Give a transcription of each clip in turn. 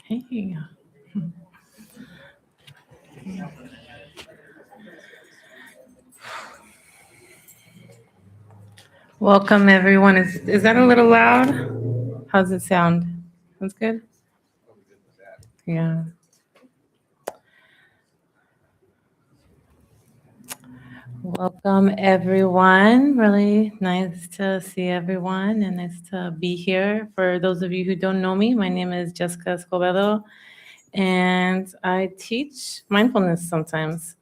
Hey. Welcome, everyone. Is that a little loud? How's it sound? That's good? Yeah. Welcome, everyone. Really nice to see everyone and nice to be here. For those of you who don't know me, my name is Jessica Escobedo, and I teach mindfulness sometimes.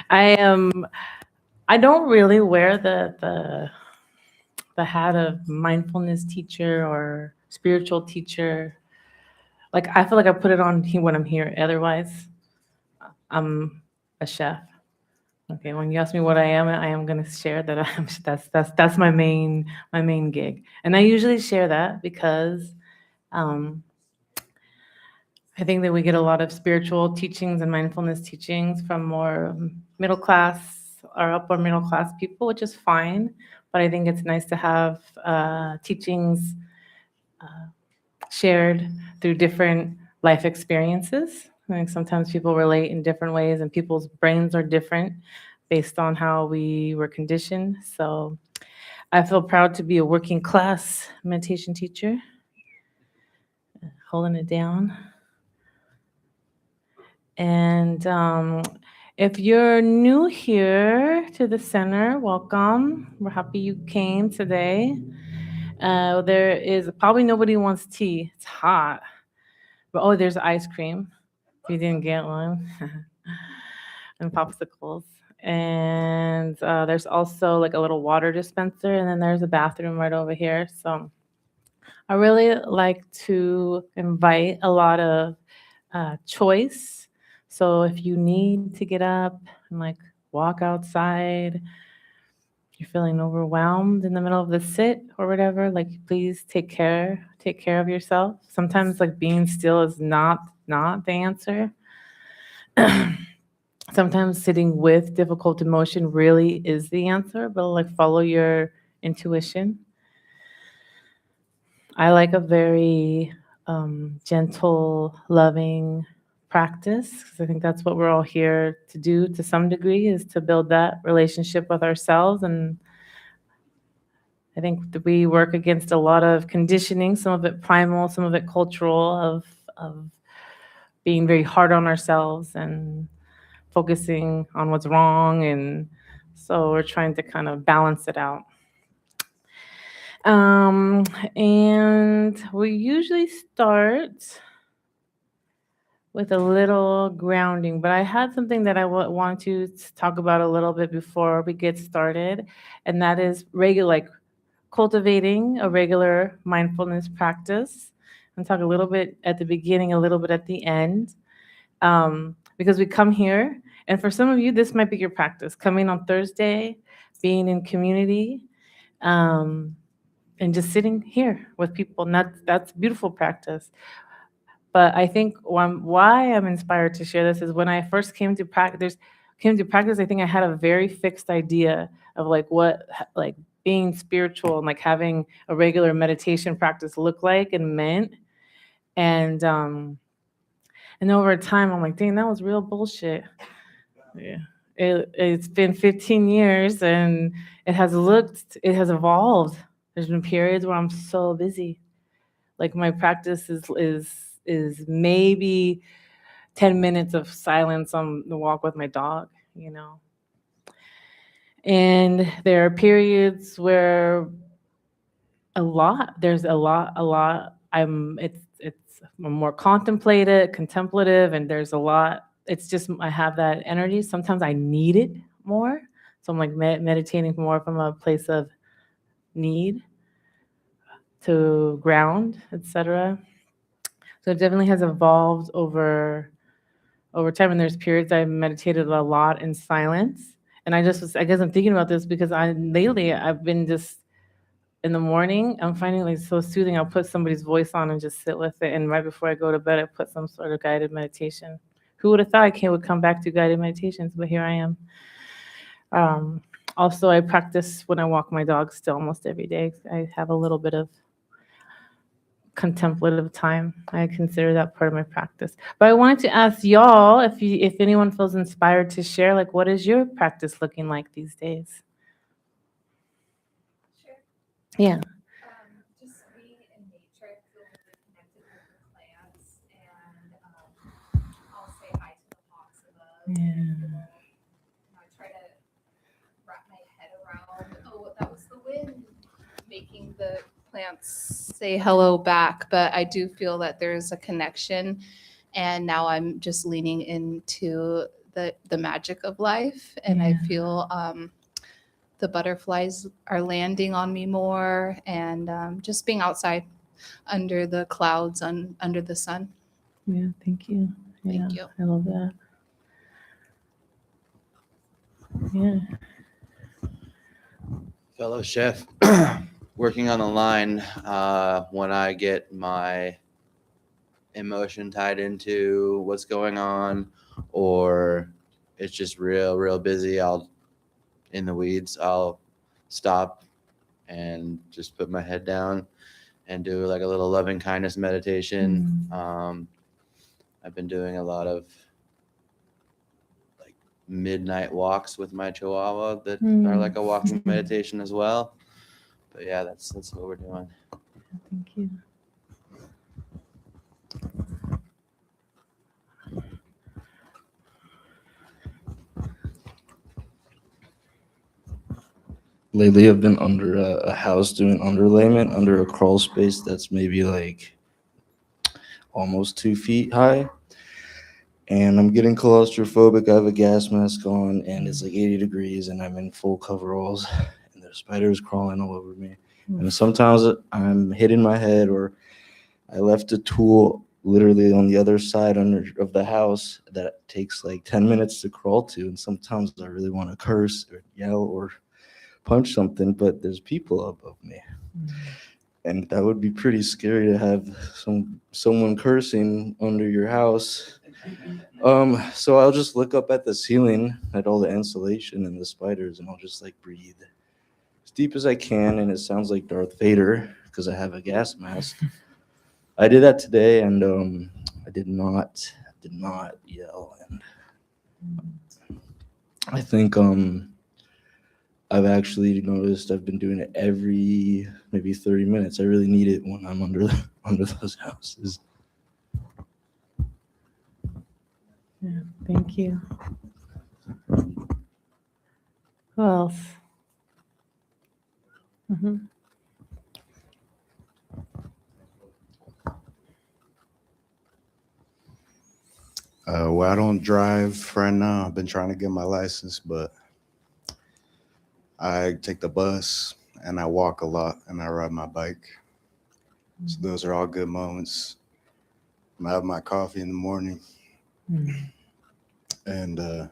I am. I don't really wear the hat of mindfulness teacher or spiritual teacher. Like I feel like I put it on when I'm here. Otherwise, I'm a chef. Okay, when you ask me what I am going to share that I'm that's my main gig, and I usually share that because um, I think that we get a lot of spiritual teachings and mindfulness teachings from more middle class or upper middle class people, which is fine. But I think it's nice to have teachings shared through different life experiences. I think sometimes people relate in different ways, and people's brains are different based on how we were conditioned. So I feel proud to be a working class meditation teacher, holding it down. And if you're new here to the center, welcome. We're happy you came today. There is probably nobody wants tea. It's hot. But oh, there's ice cream. If you didn't get one, and popsicles. And there's also like a little water dispenser, and then there's a bathroom right over here. So I really like to invite a lot of choice. So if you need to get up and like walk outside, you're feeling overwhelmed in the middle of the sit or whatever, like please take care of yourself. Sometimes like being still is not the answer. Sometimes sitting with difficult emotion really is the answer, but like follow your intuition. I like a very gentle, loving practice because I think that's what we're all here to do to some degree is to build that relationship with ourselves. And I think that we work against a lot of conditioning, some of it primal, some of it cultural, of being very hard on ourselves and focusing on what's wrong. And so we're trying to kind of balance it out. Um, and we usually start with a little grounding, but I had something that I want to talk about a little bit before we get started, and that is regular, like cultivating a regular mindfulness practice. And talk a little bit at the beginning, a little bit at the end, because we come here, and for some of you, this might be your practice coming on Thursday, being in community. Um, and just sitting here with people, and that's beautiful practice. But I think why I'm inspired to share this is when I first came to practice, I think I had a very fixed idea of like what like being spiritual and like having a regular meditation practice looked like and meant. And over time I'm like, dang, that was real bullshit. Yeah. It's been 15 years and it has evolved. There's been periods where I'm so busy. Like my practice is maybe 10 minutes of silence on the walk with my dog. And there are periods where there's a lot. I'm more contemplative, and there's a lot. It's just I have that energy. Sometimes I need it more. So I'm like meditating more from a place of need to ground, etc. So it definitely has evolved over time, and there's periods I meditated a lot in silence. And I guess I'm thinking about this because lately I've been just in the morning, I'm finding like so soothing. I'll put somebody's voice on and just sit with it. And right before I go to bed, I put some sort of guided meditation. Who would have thought would come back to guided meditations, but here I am. Um, Also, I practice when I walk my dog still almost every day. I have a little bit of contemplative time. I consider that part of my practice. But I wanted to ask y'all if anyone feels inspired to share, like, what is your practice looking like these days? Sure. Yeah. Just being in nature, I feel really connected with the plants, and I'll say hi to the hawks above, and I Yeah. feel, I try to wrap my head around, oh, that was the wind making the plants say hello back. But I do feel that there's a connection, and now I'm just leaning into the magic of life, and I Yeah. feel the butterflies are landing on me more, and just being outside under the clouds, under the sun. Yeah. Thank you. Yeah. Thank you. I love that. Yeah. Fellow chef, working on the line, when I get my emotion tied into what's going on, or it's just real busy, in the weeds, I'll stop and just put my head down and do like a little loving kindness meditation. I've been doing a lot of like midnight walks with my chihuahua that are like a walking meditation as well. But yeah, that's what we're doing. Thank you. Lately, I've been under a house doing underlayment under a crawl space that's maybe like almost 2 feet high. And I'm getting claustrophobic. I have a gas mask on, and it's like 80 degrees, and I'm in full coveralls, and there's spiders crawling all over me. And sometimes I'm hitting my head, or I left a tool literally on the other side of the house that takes like 10 minutes to crawl to. And sometimes I really want to curse or yell or punch something, but there's people above me. And that would be pretty scary to have someone cursing under your house. So I'll just look up at the ceiling at all the insulation and the spiders, and I'll just like breathe as deep as I can, and it sounds like Darth Vader because I have a gas mask. I did that today, and I did not yell, and I think I've actually noticed I've been doing it every maybe 30 minutes. I really need it when I'm under under those houses. Yeah. Thank you. Who else? Well, I don't drive right now. I've been trying to get my license, but I take the bus and I walk a lot and I ride my bike. So those are all good moments. I have my coffee in the morning. And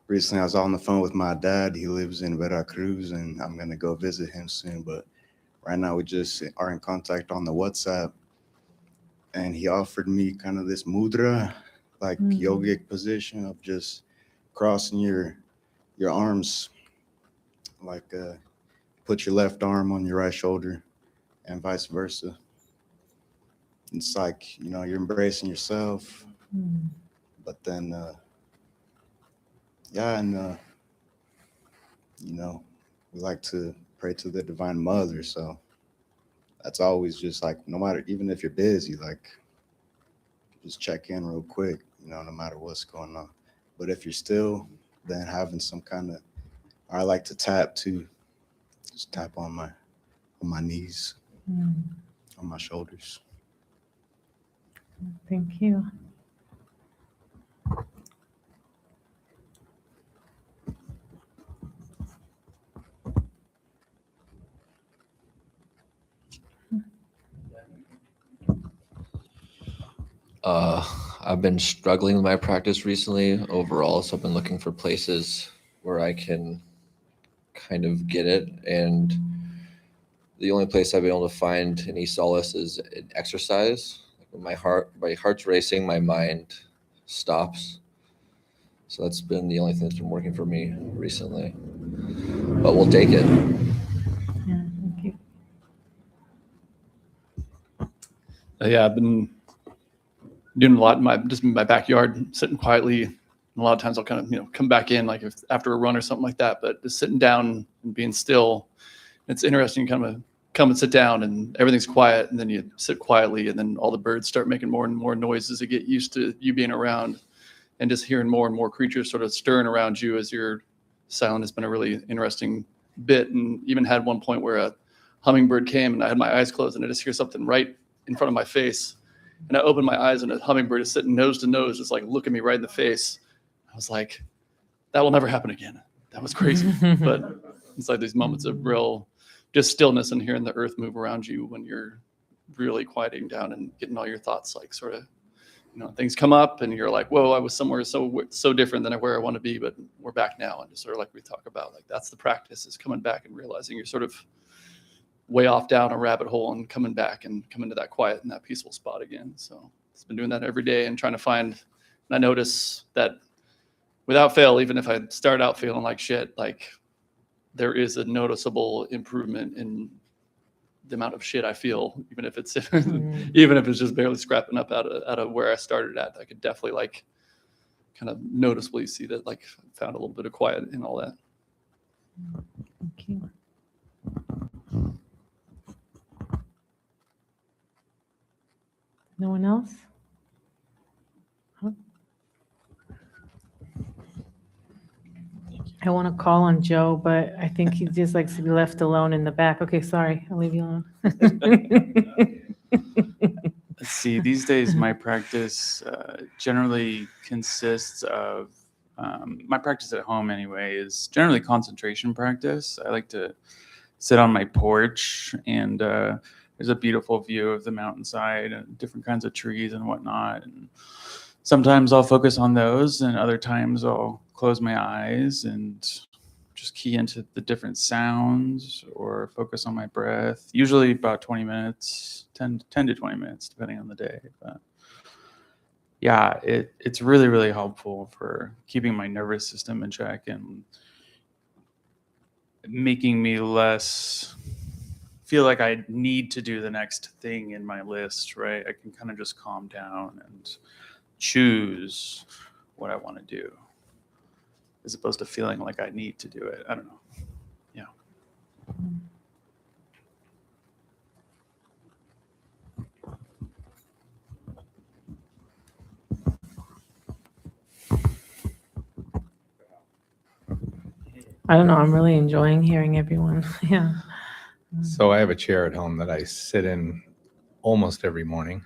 recently I was on the phone with my dad. He lives in Veracruz, and I'm going to go visit him soon. But right now we just are in contact on the WhatsApp. And he offered me kind of this mudra, like yogic position of just crossing your arms, like put your left arm on your right shoulder and vice versa. It's like, you're embracing yourself, but then, yeah, and, we like to pray to the Divine Mother. So that's always just like, no matter, even if you're busy, like just check in real quick, no matter what's going on. But if you're still, then having some kind of, I like to tap too, just tap on my knees, on my shoulders. Thank you. I've been struggling with my practice recently overall, so I've been looking for places where I can kind of get it. And the only place I've been able to find any solace is in exercise. Like when my heart's racing, my mind stops. So that's been the only thing that's been working for me recently. But we'll take it. Yeah. Thank you. Yeah, I've been doing a lot in just in my backyard, sitting quietly. And a lot of times I'll kind of, come back in like if after a run or something like that, but just sitting down and being still. It's interesting, kind of come and sit down and everything's quiet, and then you sit quietly, and then all the birds start making more and more noises to get used to you being around, and just hearing more and more creatures sort of stirring around you as you're silent has been a really interesting bit. And even had one point where a hummingbird came and I had my eyes closed and I just hear something right in front of my face. And I opened my eyes and a hummingbird is sitting nose to nose, just like looking me right in the face. I was like, that will never happen again. That was crazy. But it's like these moments of real just stillness and hearing the earth move around you when you're really quieting down and getting all your thoughts like sort of, things come up and you're like, whoa, I was somewhere so different than where I want to be, but we're back now. And just sort of like we talk about, like that's the practice, is coming back and realizing you're sort of way off down a rabbit hole and coming back and coming to that quiet and that peaceful spot again. So it's been doing that every day and trying to find, and I notice that without fail, even if I start out feeling like shit, like there is a noticeable improvement in the amount of shit I feel, even if it's even if it's just barely scrapping up out of where I started at. I could definitely like kind of noticeably see that, like found a little bit of quiet in all that. Thank you. No one else? Huh? I want to call on Joe, but I think he just likes to be left alone in the back. Okay, sorry, I'll leave you alone. Let's see, these days my practice generally consists of, my practice at home anyway, is generally concentration practice. I like to sit on my porch and there's a beautiful view of the mountainside and different kinds of trees and whatnot. And sometimes I'll focus on those, and other times I'll close my eyes and just key into the different sounds or focus on my breath. Usually about 20 minutes, 10 to 20 minutes, depending on the day. But yeah, it's really, really helpful for keeping my nervous system in check and making me less feel like I need to do the next thing in my list, right? I can kind of just calm down and choose what I want to do, as opposed to feeling like I need to do it. I don't know. Yeah. I don't know. I'm really enjoying hearing everyone. Yeah. So I have a chair at home that I sit in almost every morning,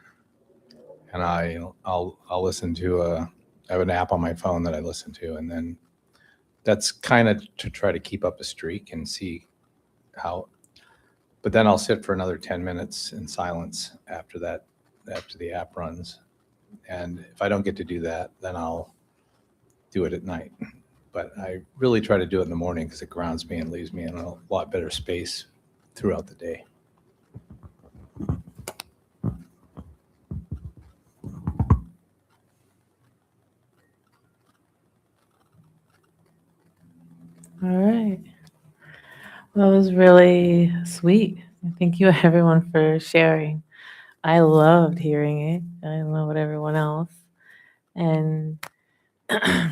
and I'll listen to I have an app on my phone that I listen to, and then that's kind of to try to keep up a streak and see how. But then I'll sit for another 10 minutes in silence after that, after the app runs, and if I don't get to do that, then I'll do it at night. But I really try to do it in the morning because it grounds me and leaves me in a lot better space throughout the day. All right. Well, that was really sweet. Thank you, everyone, for sharing. I loved hearing it. I don't know about everyone else. And I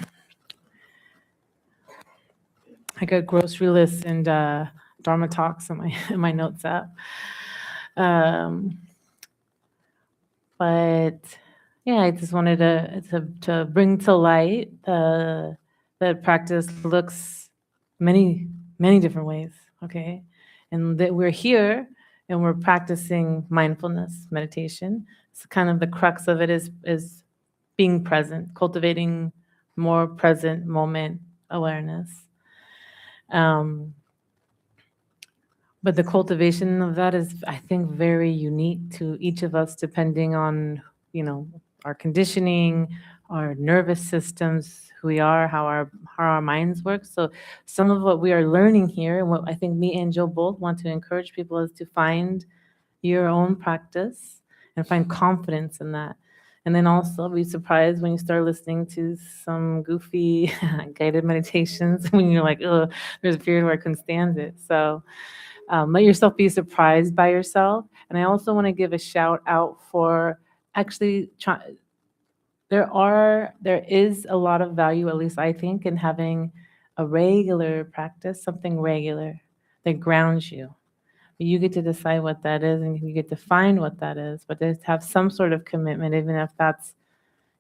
got grocery lists and Dharma talks in my notes app. But yeah, I just wanted to bring to light that practice looks many different ways. Okay, and that we're here and we're practicing mindfulness meditation. So kind of the crux of it is being present, cultivating more present moment awareness. But the cultivation of that is, I think, very unique to each of us, depending on, our conditioning, our nervous systems, who we are, how our minds work. So some of what we are learning here, and what I think me and Joe both want to encourage people, is to find your own practice and find confidence in that. And then also be surprised when you start listening to some goofy guided meditations when you're like, oh, there's a period where I couldn't stand it. So Let yourself be surprised by yourself. And I also want to give a shout out for actually there is a lot of value, at least I think, in having a regular practice, something regular that grounds you. You get to decide what that is, and you get to find what that is, but to have some sort of commitment, even if that's,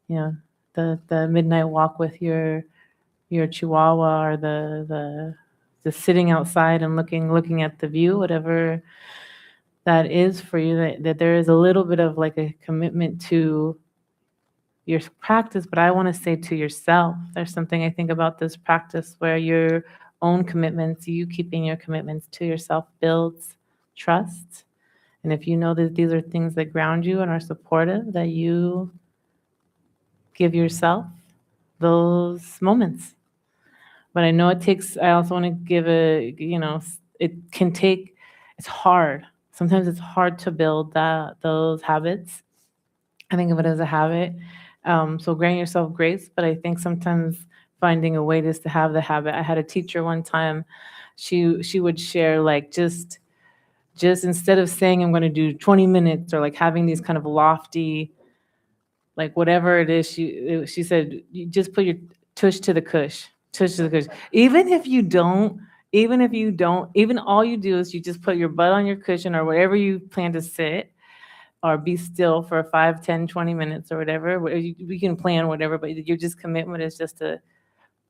you know, the midnight walk with your chihuahua, or the sitting outside and looking at the view, whatever that is for you, that there is a little bit of like a commitment to your practice, but I want to say to yourself. There's something I think about this practice where your own commitments, you keeping your commitments to yourself, builds trust. And if you know that these are things that ground you and are supportive, that you give yourself those moments. But I know it takes, I also want to give it can take, it's hard. Sometimes it's hard to build those habits. I think of it as a habit. So grant yourself grace, but I think sometimes finding a way just to have the habit. I had a teacher one time, she would share like just instead of saying I'm going to do 20 minutes, or like having these kind of lofty, like whatever it is, she said, you just put your tush to the cush, tush to the cush. Even all you do is you just put your butt on your cushion or wherever you plan to sit, or be still for 5, 10, 20 minutes or whatever. We can plan whatever, but your just commitment is just to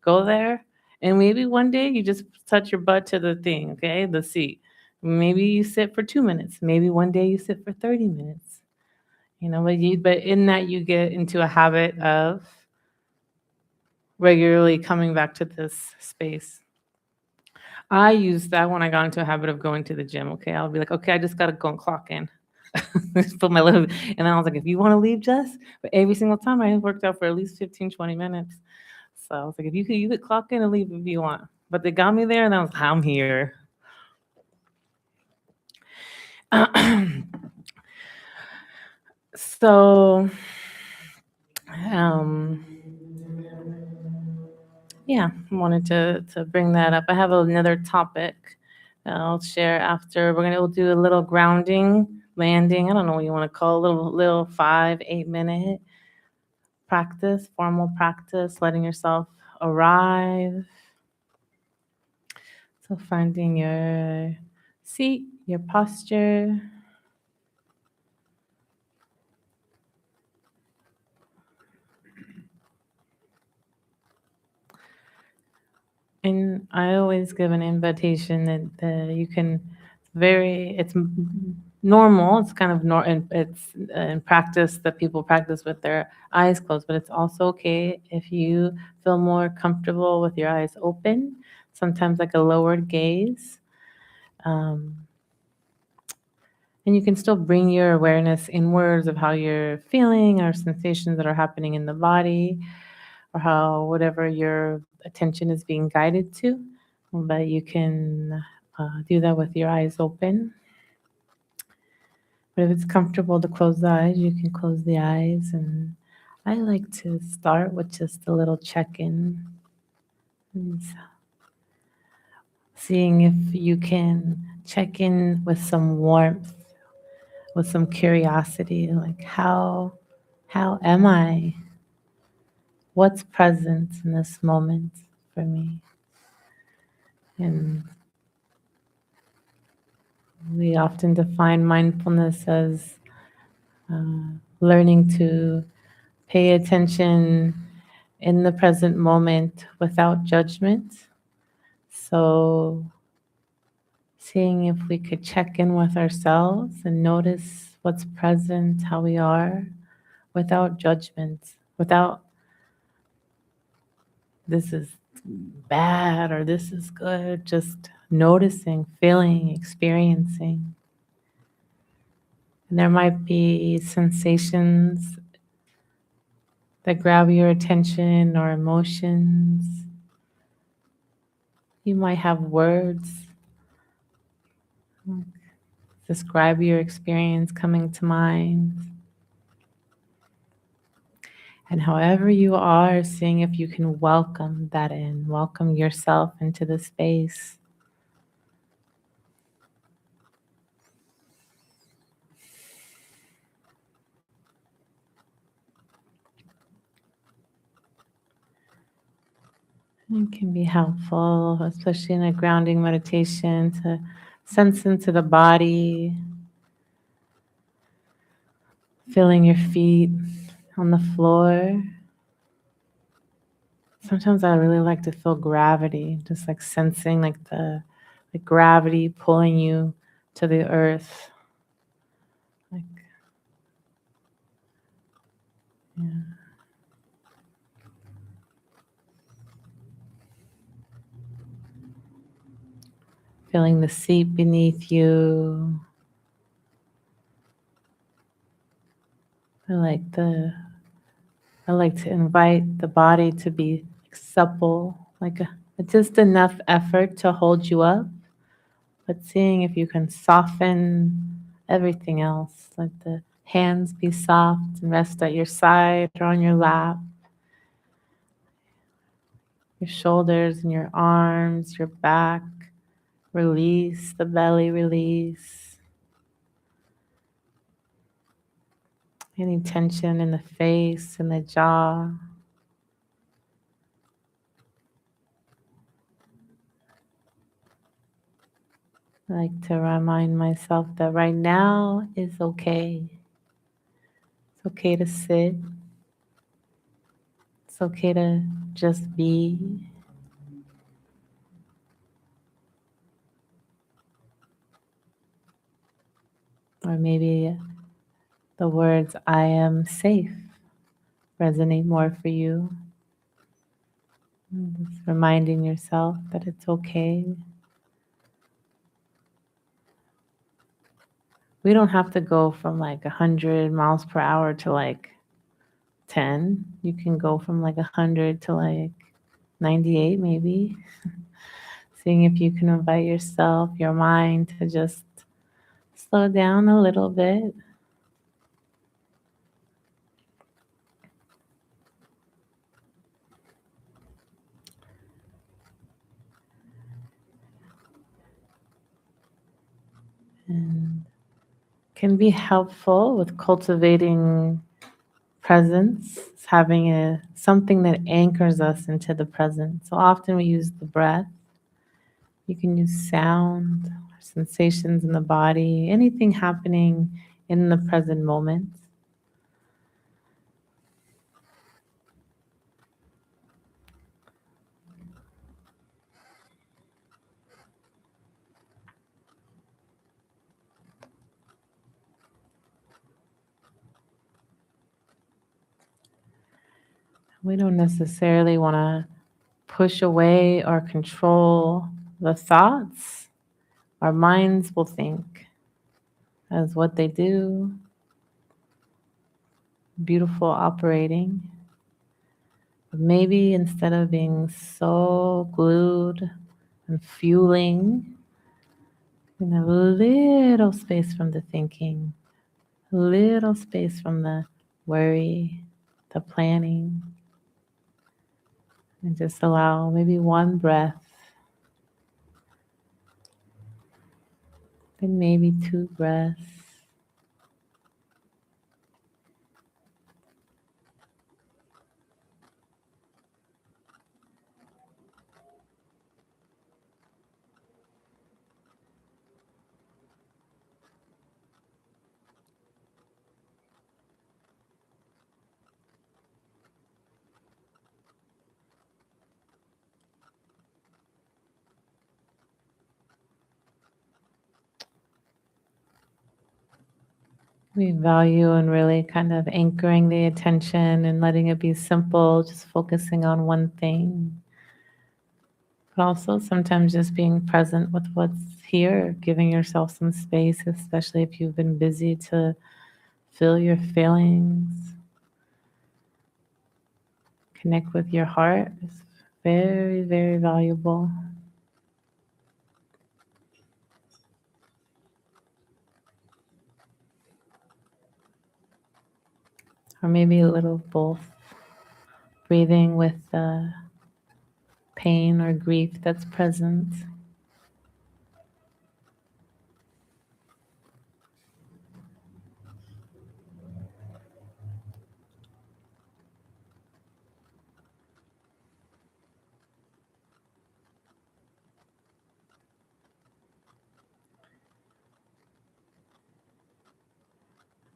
go there. And maybe one day you just touch your butt to the thing, okay, the seat. Maybe you sit for 2 minutes. Maybe one day you sit for 30 minutes. But in that you get into a habit of regularly coming back to this space. I used that when I got into a habit of going to the gym. Okay, I'll be like, okay, I just gotta go and clock in. Just put my little, and then I was like, if you want to leave, Jess. But every single time I worked out for at least 15, 20 minutes. So I was like, if you could clock in and leave if you want. But they got me there, and I was like, I'm here. So, yeah, I wanted to bring that up. I have another topic that I'll share after. We'll do a little grounding, landing. I don't know what you want to call it, a little 5-8 minute practice, formal practice, letting yourself arrive. So finding your seat, your posture. And I always give an invitation that you can it's normal. It's kind of it's in practice that people practice with their eyes closed, but it's also okay if you feel more comfortable with your eyes open, sometimes like a lowered gaze. And you can still bring your awareness inwards of how you're feeling, or sensations that are happening in the body, or how whatever your attention is being guided to. But you can do that with your eyes open. But if it's comfortable to close the eyes, you can close the eyes. And I like to start with just a little check-in. And seeing if you can check in with some warmth, with some curiosity, like how am I? What's present in this moment for me? And we often define mindfulness as learning to pay attention in the present moment without judgment. So seeing if we could check in with ourselves and notice what's present, how we are, without judgment, without this is bad or this is good, just noticing, feeling, experiencing. And there might be sensations that grab your attention, or emotions. You might have words describe your experience coming to mind. And however you are, seeing if you can welcome that in, welcome yourself into the space. It can be helpful, especially in a grounding meditation, to sense into the body, feeling your feet on the floor. Sometimes I really like to feel gravity, just like sensing like the gravity pulling you to the earth. Like, yeah. Feeling the seat beneath you. I like to invite the body to be supple, like just enough effort to hold you up, but seeing if you can soften everything else. Let the hands be soft and rest at your side or on your lap. Your shoulders and your arms, your back, release, the belly release. Any tension in the face and the jaw. I like to remind myself that right now is okay. It's okay to sit. It's okay to just be. Or maybe the words, I am safe, resonate more for you. And just reminding yourself that it's okay. We don't have to go from like 100 miles per hour to like 10. You can go from like 100 to like 98 maybe. Seeing if you can invite yourself, your mind to just slow down a little bit. And can be helpful with cultivating presence, having something that anchors us into the present. So often we use the breath. You can use sound, sensations in the body, anything happening in the present moment. We don't necessarily want to push away or control the thoughts. Our minds will think as what they do. Beautiful operating. But maybe instead of being so glued and fueling, in a little space from the thinking, a little space from the worry, the planning, and just allow maybe one breath, then maybe two breaths. We value and really kind of anchoring the attention and letting it be simple, just focusing on one thing. But also sometimes just being present with what's here, giving yourself some space, especially if you've been busy, to feel your feelings. Connect with your heart is very, very valuable. Or maybe a little of both. Breathing with the pain or grief that's present.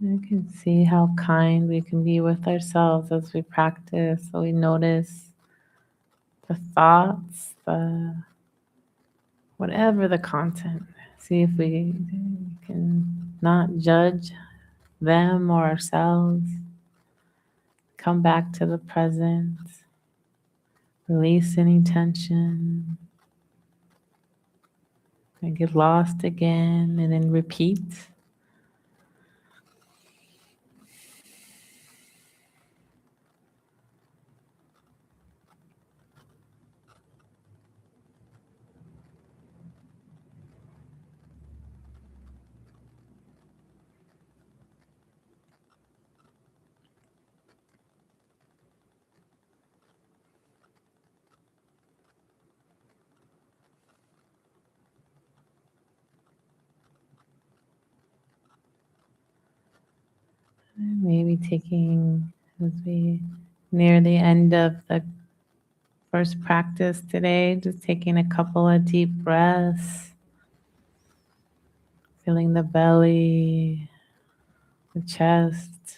You can see how kind we can be with ourselves as we practice. So we notice the thoughts, the whatever the content. See if we can not judge them or ourselves. Come back to the present. Release any tension. And get lost again and then repeat. Maybe taking, as we near the end of the first practice today, just taking a couple of deep breaths, feeling the belly, the chest,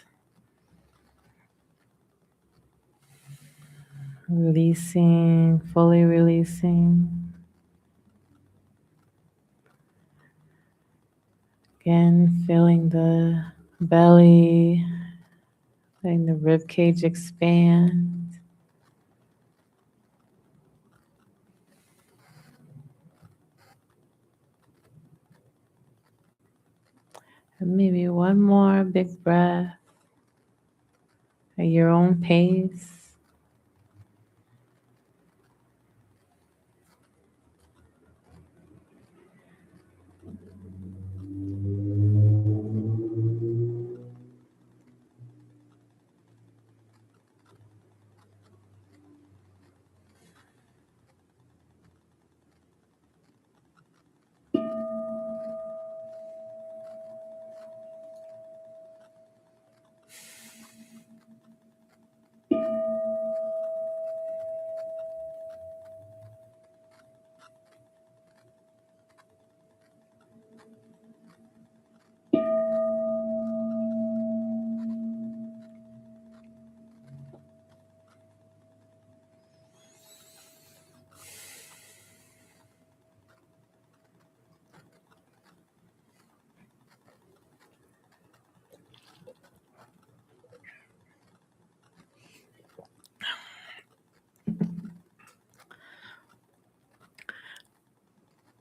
releasing, fully releasing. Again, feeling the belly, letting the rib cage expand. And maybe one more big breath at your own pace.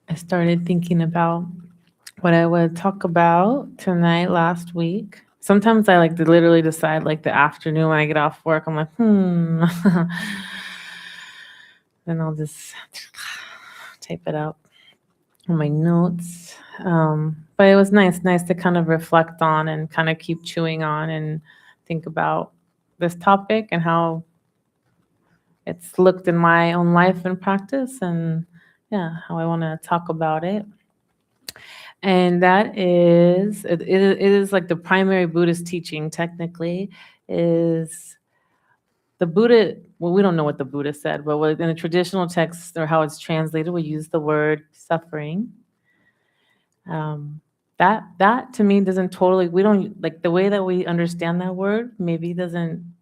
I started thinking about what I would talk about tonight, last week. Sometimes I like to literally decide like the afternoon when I get off work, I'm like, then I'll just type it out on my notes. But it was nice to kind of reflect on and kind of keep chewing on and think about this topic and how it's looked in my own life and practice, and yeah, how I want to talk about it. And that is, it is like the primary Buddhist teaching technically is the Buddha, well, we don't know what the Buddha said, but in the traditional text or how it's translated, we use the word suffering. That to me doesn't totally, we don't, like the way that we understand that word maybe doesn't,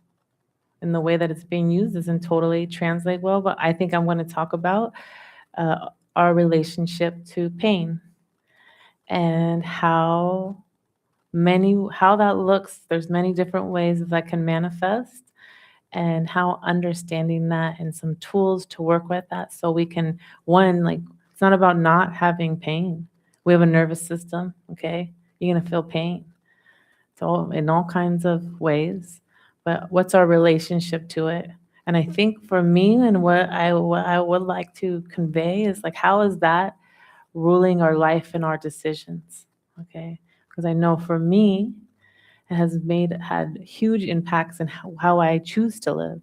in the way that it's being used, doesn't totally translate well, but I think I'm going to talk about our relationship to pain and how that looks. There's many different ways that can manifest, and how understanding that and some tools to work with that so we can, one, like, it's not about not having pain. We have a nervous system, okay? You're going to feel pain. So in all kinds of ways, but what's our relationship to it? And I think for me, and what I would like to convey is like, how is that ruling our life and our decisions? Okay, because I know for me, it has had huge impacts in how I choose to live,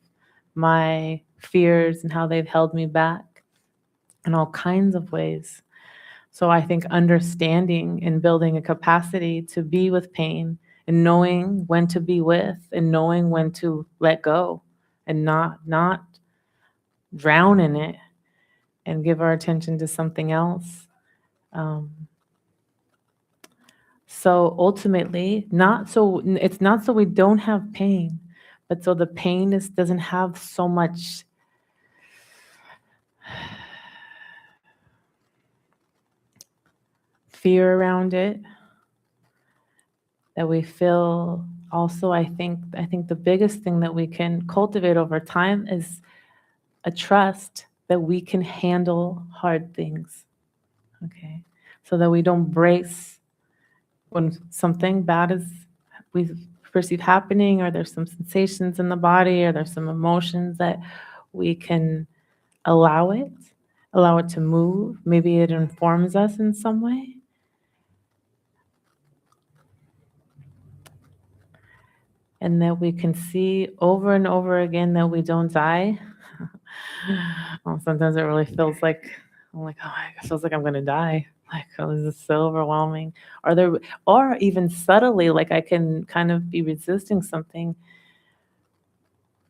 my fears and how they've held me back in all kinds of ways. So I think understanding and building a capacity to be with pain and knowing when to be with and knowing when to let go and not drown in it and give our attention to something else. So ultimately, it's not so we don't have pain, but so the pain doesn't have so much fear around it, that we feel. Also, I think the biggest thing that we can cultivate over time is a trust that we can handle hard things. Okay, so that we don't brace when something bad is we perceive happening, or there's some sensations in the body, or there's some emotions, that we can allow it to move. Maybe it informs us in some way. And that we can see over and over again that we don't die. Well, sometimes it really feels like, I'm like, oh, it feels like I'm gonna die. Like, oh, this is so overwhelming. Or even subtly, like I can kind of be resisting something.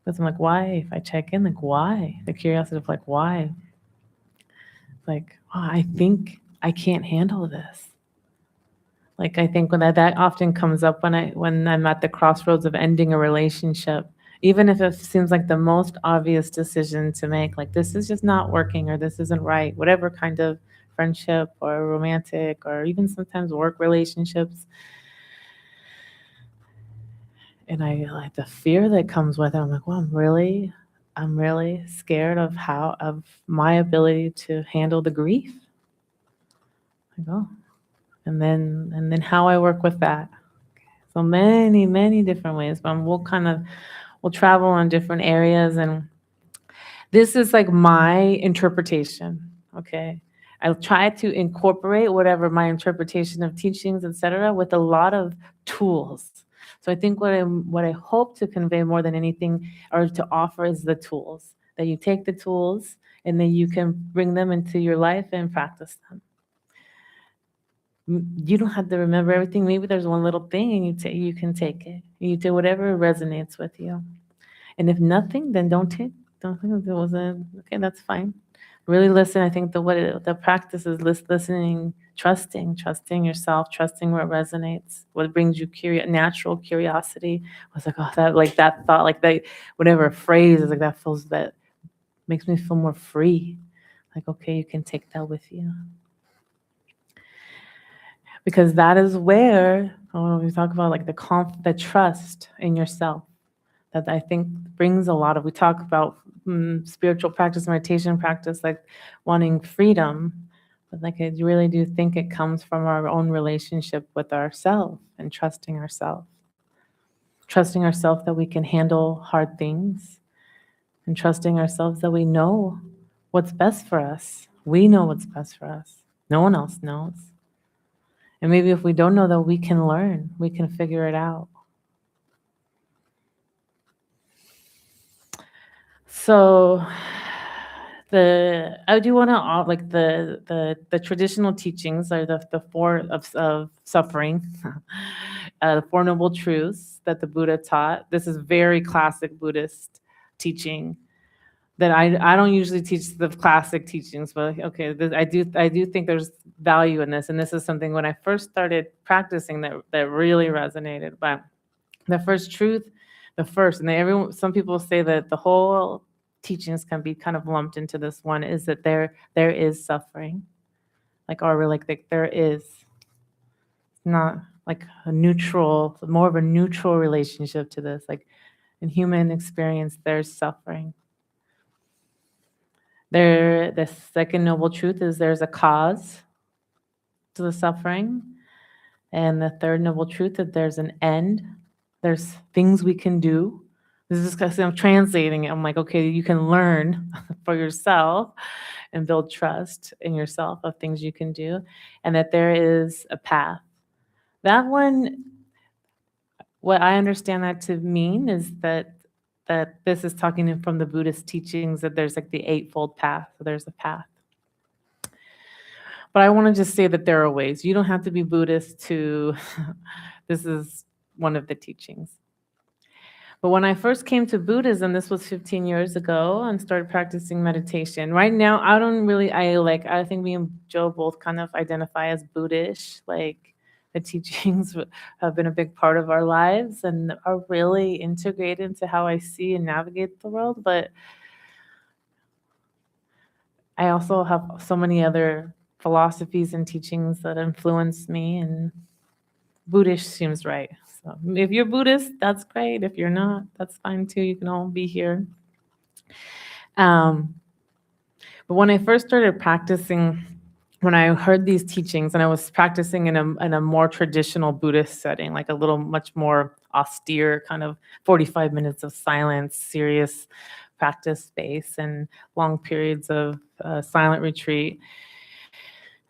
Because I'm like, why? If I check in, like, why? The curiosity of like, why? Like, oh, I think I can't handle this. Like, I think when that often comes up when I'm at the crossroads of ending a relationship, even if it seems like the most obvious decision to make, like this is just not working, or this isn't right, whatever kind of friendship or romantic or even sometimes work relationships. And I like the fear that comes with it. I'm like, well, I'm really scared of my ability to handle the grief. I go, and then how I work with that. So many different ways, but we'll travel in different areas, and this is like my interpretation. Okay, I'll try to incorporate whatever my interpretation of teachings, etc., with a lot of tools. So I think what I hope to convey more than anything, or to offer, is the tools, that you take the tools and then you can bring them into your life and practice them. You don't have to remember everything. Maybe there's one little thing and you can take it. You do whatever resonates with you. And if nothing, then don't think it wasn't okay. That's fine. Really listen. I think the practice is listening, trusting yourself, trusting what resonates, what brings you natural curiosity. I was like, oh, that thought, like that, whatever phrase is like that makes me feel more free. Like, okay, you can take that with you. Because that is where, we talk about like the trust in yourself, that I think brings a lot of, we talk about spiritual practice, meditation practice, like wanting freedom, but like I really do think it comes from our own relationship with ourselves and trusting ourselves that we can handle hard things, and trusting ourselves that we know what's best for us. We know what's best for us. No one else knows. And maybe if we don't know that, we can learn, we can figure it out. So I do want to, like the traditional teachings are the four of suffering, the Four Noble Truths that the Buddha taught. This is very classic Buddhist teaching that I don't usually teach the classic teachings, but okay, I do think there's value in this, and this is something when I first started practicing that really resonated. But the first truth, some people say that the whole teachings can be kind of lumped into this one, is that there is suffering, there is not like a neutral, more of a neutral relationship to this. Like in human experience, there's suffering. The second noble truth is there's a cause to the suffering. And the third noble truth, that there's an end. There's things we can do. This is because I'm translating it. I'm like, okay, you can learn for yourself and build trust in yourself of things you can do, and that there is a path. That one, what I understand that to mean is that this is talking from the Buddhist teachings, that there's like the Eightfold Path. So there's a path. But I want to just say that there are ways. You don't have to be Buddhist to, this is one of the teachings. But when I first came to Buddhism, this was 15 years ago, and started practicing meditation. Right now, I think me and Joe both kind of identify as Buddhist. Like, the teachings have been a big part of our lives and are really integrated into how I see and navigate the world. But I also have so many other philosophies and teachings that influence me, and Buddhist seems right. So if you're Buddhist, that's great. If you're not, that's fine too. You can all be here. But when I first started practicing, when I heard these teachings, and I was practicing in a more traditional Buddhist setting, like a little much more austere kind of 45 minutes of silence, serious practice space, and long periods of silent retreat.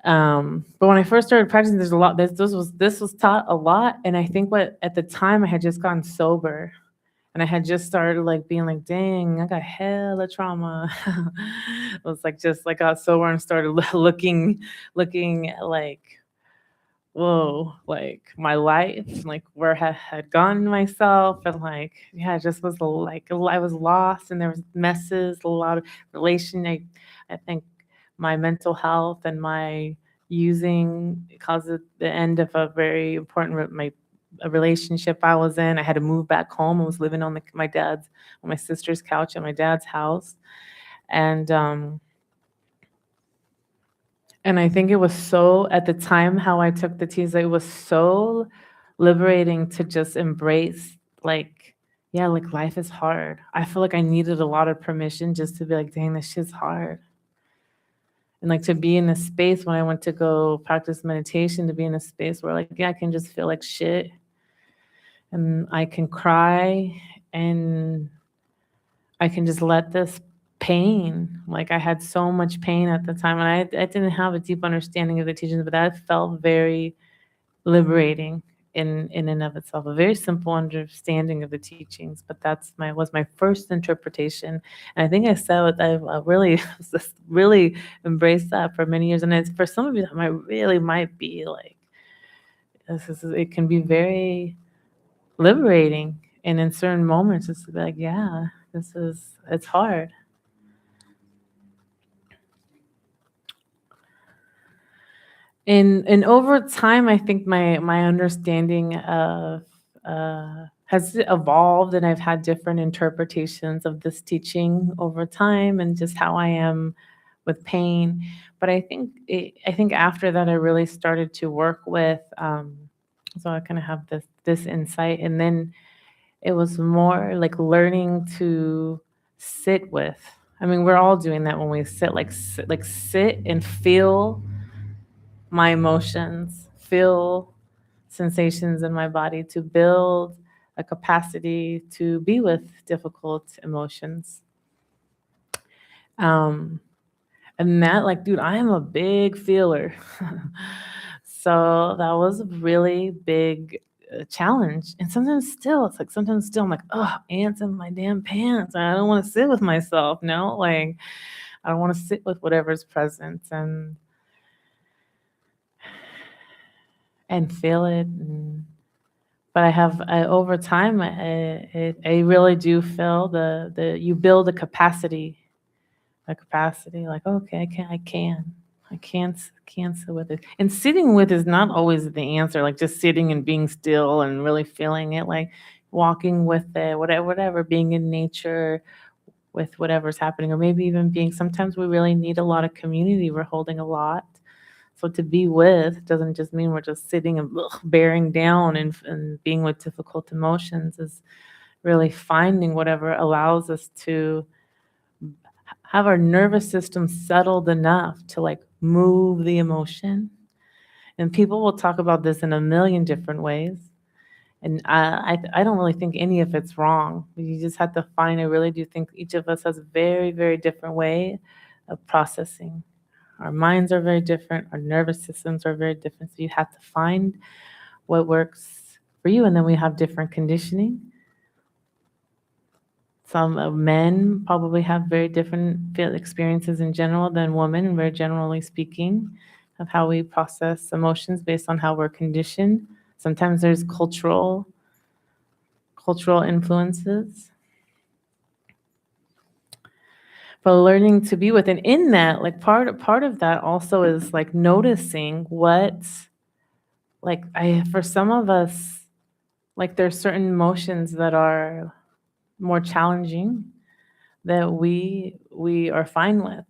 But when I first started practicing, there's a lot. This was taught a lot, and I think what at the time I had just gotten sober, and I had just started like being like, dang, I got hella trauma. It was like just like got sober and started looking at like, whoa, like my life, like where I had gone myself, and like, yeah, it just was like I was lost, and there was messes, a lot of I think my mental health and my using caused the end of a very important a relationship I was in. I had to move back home. I was living on my sister's couch at my dad's house, and I think it was so, at the time, how I took the teas, it was so liberating to just embrace, like, yeah, like life is hard. I feel like I needed a lot of permission just to be like, dang, this shit's hard. And like to be in a space when I went to go practice meditation, to be in a space where like, yeah, I can just feel like shit, and I can cry, and I can just let this pain, like I had so much pain at the time, and I didn't have a deep understanding of the teachings, but that felt very liberating in and of itself. A very simple understanding of the teachings, but was my first interpretation. And I think I really really embraced that for many years. And it's for some of you that might be like, it can be very liberating, and in certain moments it's like, yeah, it's hard. And over time, I think my understanding of has evolved, and I've had different interpretations of this teaching over time, and just how I am with pain. But I think after that, I really started to work with. So I kind of have this insight, and then it was more like learning to sit with. I mean, we're all doing that when we sit and feel my emotions, feel sensations in my body, to build a capacity to be with difficult emotions. And that, like, dude, I am a big feeler. So that was a really big challenge. And sometimes still, I'm like, oh, ants in my damn pants. I don't want to sit with myself, no? Like, I don't want to sit with whatever's present and feel it. But over time, I really do feel you build a capacity, like, okay, I can sit with it. And sitting with is not always the answer, like just sitting and being still and really feeling it, like walking with it, whatever, being in nature with whatever's happening, or maybe even sometimes we really need a lot of community. We're holding a lot. So to be with doesn't just mean we're just sitting and bearing down and being with difficult emotions. Is really finding whatever allows us to have our nervous system settled enough to like move the emotion. And people will talk about this in a million different ways. And I don't really think any of it's wrong. You just have to find, I really do think each of us has a very, very different way of processing. Our minds are very different. Our nervous systems are very different. So you have to find what works for you. And then we have different conditioning. Some men probably have very different experiences in general than women, very generally speaking, of how we process emotions based on how we're conditioned. Sometimes there's cultural influences. But learning to be with, and in that, like part of that also is like noticing what like for some of us, like there's certain emotions that are more challenging that we are fine with.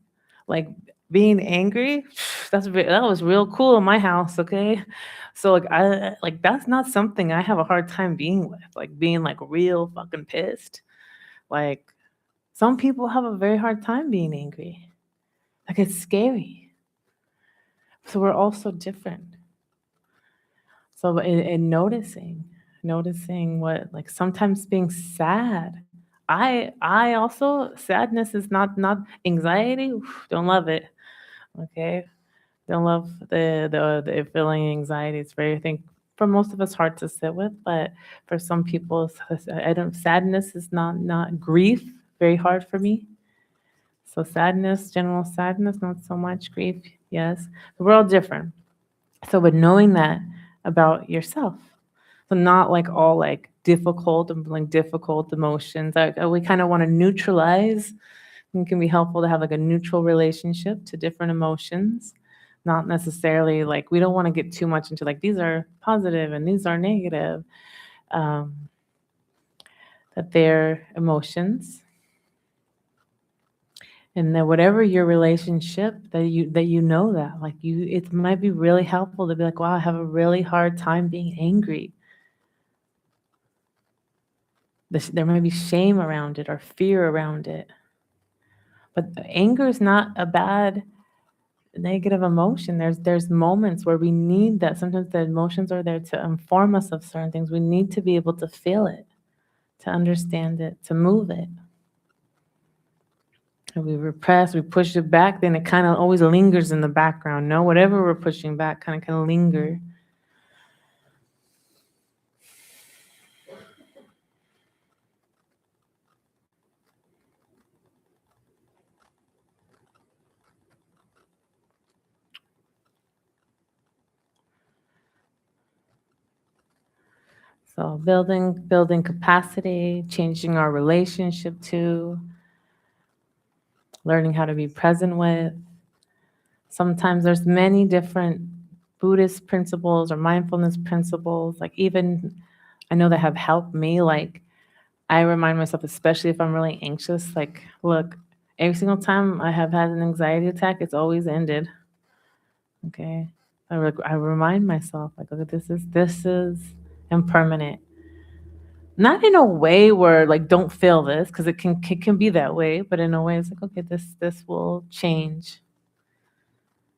Like being angry, that was real cool in my house, okay? So like I like that's not something I have a hard time being with, like being like real fucking pissed. Like some people have a very hard time being angry. Like it's scary. So we're all so different. So in noticing what like sometimes being sad. I also sadness is not anxiety. Oof, don't love it. Okay. Don't love the feeling anxiety. It's very I think for most of us hard to sit with, but for some people I don't sadness is not grief, very hard for me. So sadness, general sadness, not so much grief, yes. We're all different. So but knowing that about yourself. So not like all like difficult and like difficult emotions. Like we kind of want to neutralize. It can be helpful to have like a neutral relationship to different emotions. Not necessarily like we don't want to get too much into like these are positive and these are negative. Um, that they're emotions. And that whatever your relationship that you know that like you it might be really helpful to be like, wow, I have a really hard time being angry. There might be shame around it or fear around it. But anger is not a bad negative emotion. There's moments where we need that. Sometimes the emotions are there to inform us of certain things. We need to be able to feel it, to understand it, to move it. And we repress, we push it back, then it kind of always lingers in the background. No, whatever we're pushing back kind of linger. So building capacity, changing our relationship to, learning how to be present with. Sometimes there's many different Buddhist principles or mindfulness principles, like even I know that have helped me. Like I remind myself, especially if I'm really anxious, like, look, every single time I have had an anxiety attack, it's always ended. Okay. I remind myself, like, okay, this is impermanent. Not in a way where like don't feel this, because it can be that way, but in a way it's like, okay, this will change.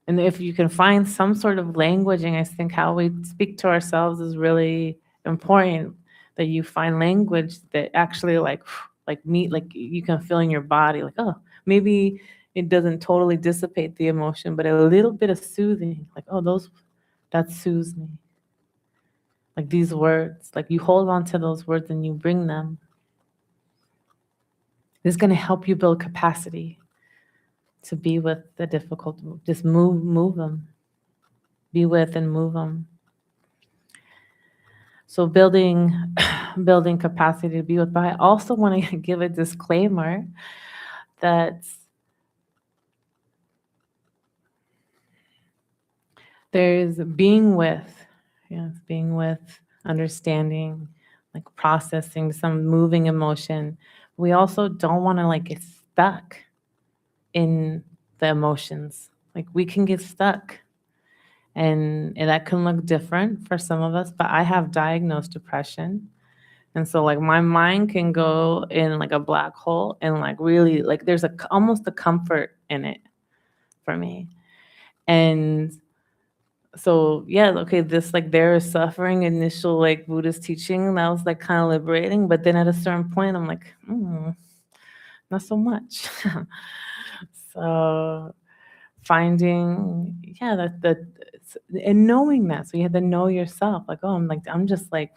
And if you can find some sort of languaging, I think how we speak to ourselves is really important. That you find language that actually like meet like you can feel in your body, like, oh, maybe it doesn't totally dissipate the emotion, but a little bit of soothing, like, oh, that soothes me. Like these words, like you hold on to those words and you bring them. This is going to help you build capacity to be with the difficult. Just move them. Be with and move them. So building capacity to be with. But I also want to give a disclaimer that there's being with, yes, being with, understanding, like processing some moving emotion. We also don't want to like get stuck in the emotions. Like we can get stuck. And that can look different for some of us, but I have diagnosed depression. And so like my mind can go in like a black hole and like really like there's almost a comfort in it for me. And so yeah, okay, this like there is suffering, initial like Buddhist teaching, that was like kind of liberating, but then at a certain point I'm like, not so much. So finding, yeah, and knowing that. So you have to know yourself, like, oh, I'm just like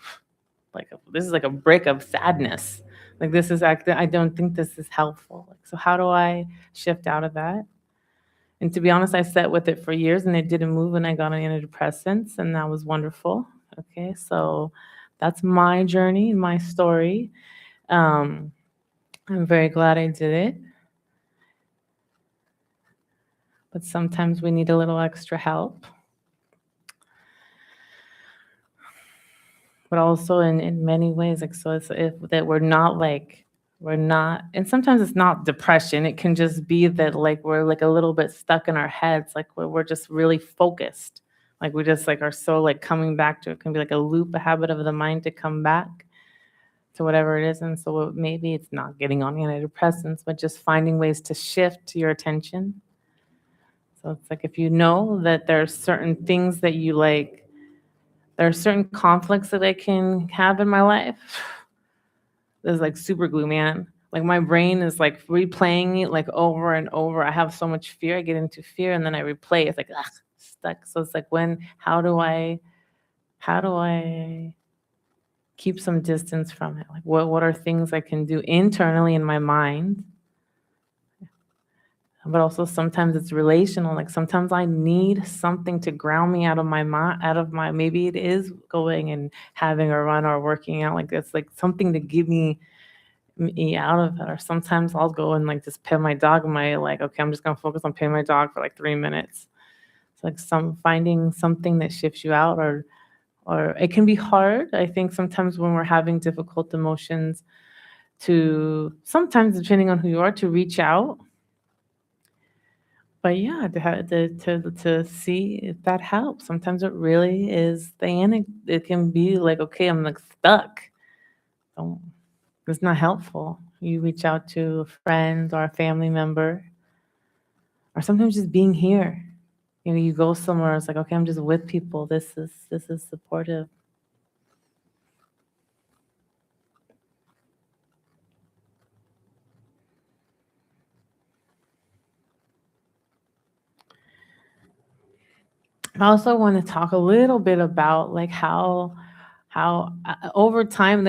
this is like a brick of sadness. Like this is I don't think this is helpful. Like, so how do I shift out of that? And to be honest, I sat with it for years and it didn't move, and I got on antidepressants, and that was wonderful. Okay, so that's my journey, my story. I'm very glad I did it. But sometimes we need a little extra help. but also in many ways, like, so it's if that we're not, and sometimes it's not depression. It can just be that like we're like a little bit stuck in our heads, like we're just really focused. Like we just like are so like coming back to it can be like a loop, a habit of the mind to come back to whatever it is. And so maybe it's not getting on antidepressants, but just finding ways to shift your attention. So it's like if you know that there are certain things that you like, there are certain conflicts that I can have in my life. This is like super glue, man. Like my brain is like replaying it like over and over. I have so much fear. I get into fear and then I replay. It's like ugh, stuck. So it's like how do I keep some distance from it? Like what are things I can do internally in my mind? But also sometimes it's relational. Like sometimes I need something to ground me out of my mind, out of my, maybe it is going and having a run or working out. Like it's like something to give me out of it. Or sometimes I'll go and like just pet my dog and my like, okay, I'm just gonna focus on petting my dog for like 3 minutes. It's like finding something that shifts you out, or it can be hard. I think sometimes when we're having difficult emotions to sometimes depending on who you are to reach out. But yeah, to see if that helps. Sometimes it really is it can be like, okay, I'm like stuck. Don't, it's not helpful. You reach out to a friend or a family member, or sometimes just being here. You know, you go somewhere, it's like, okay, I'm just with people. This is supportive. I also want to talk a little bit about like how over time,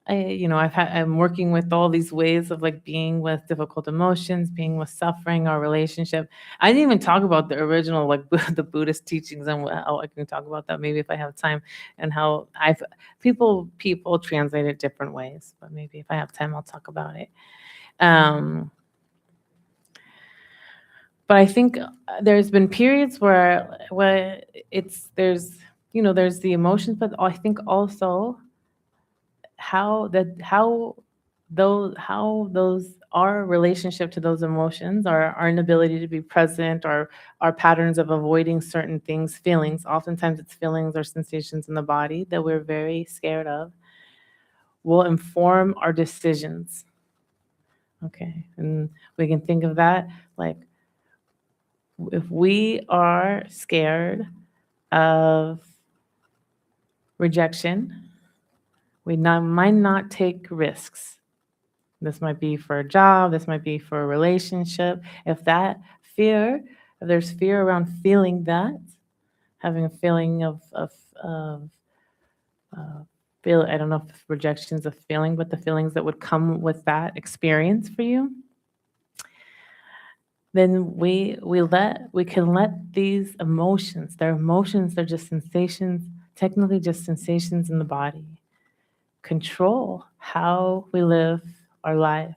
I'm working with all these ways of like being with difficult emotions, being with suffering, our relationship. I didn't even talk about the original like the Buddhist teachings, and how I can talk about that maybe if I have time, and how people translate it different ways, but maybe if I have time I'll talk about it. But I think there's been periods where there's the emotions, but I think also how those our relationship to those emotions, our inability to be present, or our patterns of avoiding certain things, feelings. Oftentimes it's feelings or sensations in the body that we're very scared of, will inform our decisions. Okay, and we can think of that like if we are scared of rejection, might not take risks. This might be for a job, this might be for a relationship. If there's fear around feeling that, having a feeling of I don't know if rejection's a feeling, but the feelings that would come with that experience for you, then we can let these emotions, they're just sensations, technically just sensations in the body, control how we live our life.